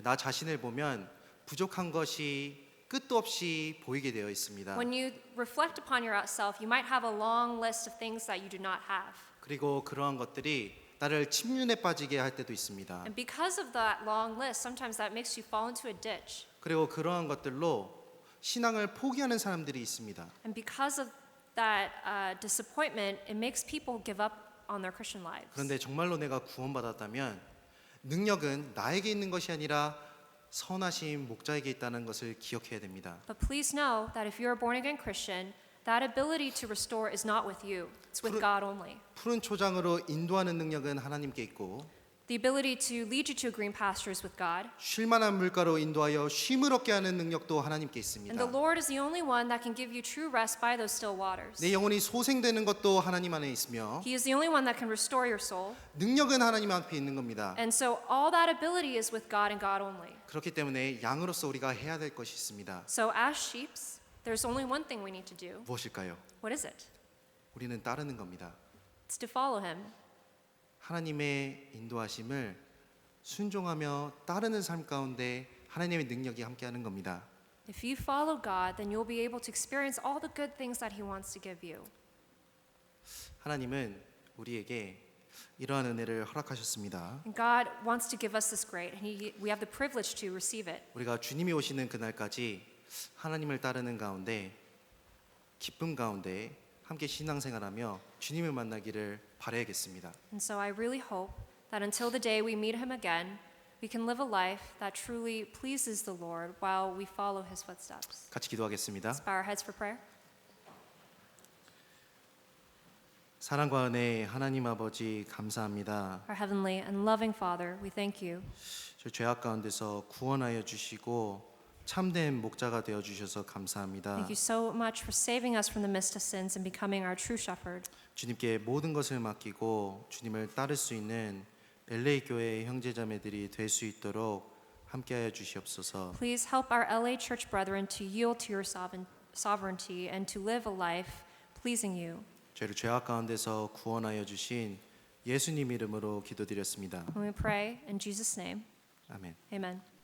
나 자신을 보면 부족한 것이 끝도 없이 보이게 되어 있습니다. When you reflect upon yourself, you might have a long list of things that you do not have. 그리고 그러한 것들이 나를 침륜에 빠지게 할 때도 있습니다. And because of that long list, sometimes that makes you fall into a ditch. 그리고 그러한 것들로 신앙을 포기하는 사람들이 있습니다. And because of that disappointment, it makes people give up on their Christian lives. 그런데 정말로 내가 구원받았다면 능력은 나에게 있는 것이 아니라 선하신 목자에게 있다는 것을 기억해야 됩니다. But please know that if you're a born again Christian, that ability to restore is not with you. It's with God only. 푸른 초장으로 인도하는 능력은 하나님께 있고 The ability to lead you to green pastures with God. 쉴만한 물가로 인도하여 쉼을 얻게 하는 능력도 하나님께 있습니다. And the Lord is the only one that can give you true rest by those still waters. 내 영혼이 소생되는 것도 하나님 안에 있으며 He is the only one that can restore your soul. 능력은 하나님 앞에 있는 겁니다. And so all that ability is with God and God only. 그렇기 때문에 양으로서 우리가 해야 될 것이 있습니다. So as sheep, there's only one thing we need to do. 무엇일까요? What is it? 우리는 따르는 겁니다. It's to follow him. 하나님의 인도하심을 순종하며 따르는 삶 가운데 하나님의 능력이 함께하는 겁니다. If you follow God, then you'll be able to experience all the good things that he wants to give you. 하나님은 우리에게 이러한 은혜를 허락하셨습니다. And God wants to give us this great, and we have the privilege to receive it. 우리가 주님이 오시는 그날까지 하나님을 따르는 가운데 기쁨 가운데 함께 신앙생활하며 주님을 만나기를 바라야겠습니다. And so I really hope that until the day we meet him again, we can live a life that truly pleases the Lord while we follow his footsteps. 같이 기도하겠습니다. Let's bow our heads for prayer. 사랑과 은혜 하나님 아버지 감사합니다. Our heavenly and loving Father, we thank you. 저 죄악 가운데서 구원하여 주시고 참된 목자가 되어 주셔서 감사합니다. Thank you so much for saving us from the mist of sins and becoming our true shepherd. 주님께 모든 것을 맡기고 주님을 따를 수 있는 LA 교회의 형제자매들이 될 수 있도록 함께하여 주시옵소서. Please help our LA church brethren to yield to your sovereignty and to live a life pleasing you. 저희를 죄악 가운데서 구원하여 주신 예수님 이름으로 기도드렸습니다. And we pray in Jesus' name. 아멘. Amen.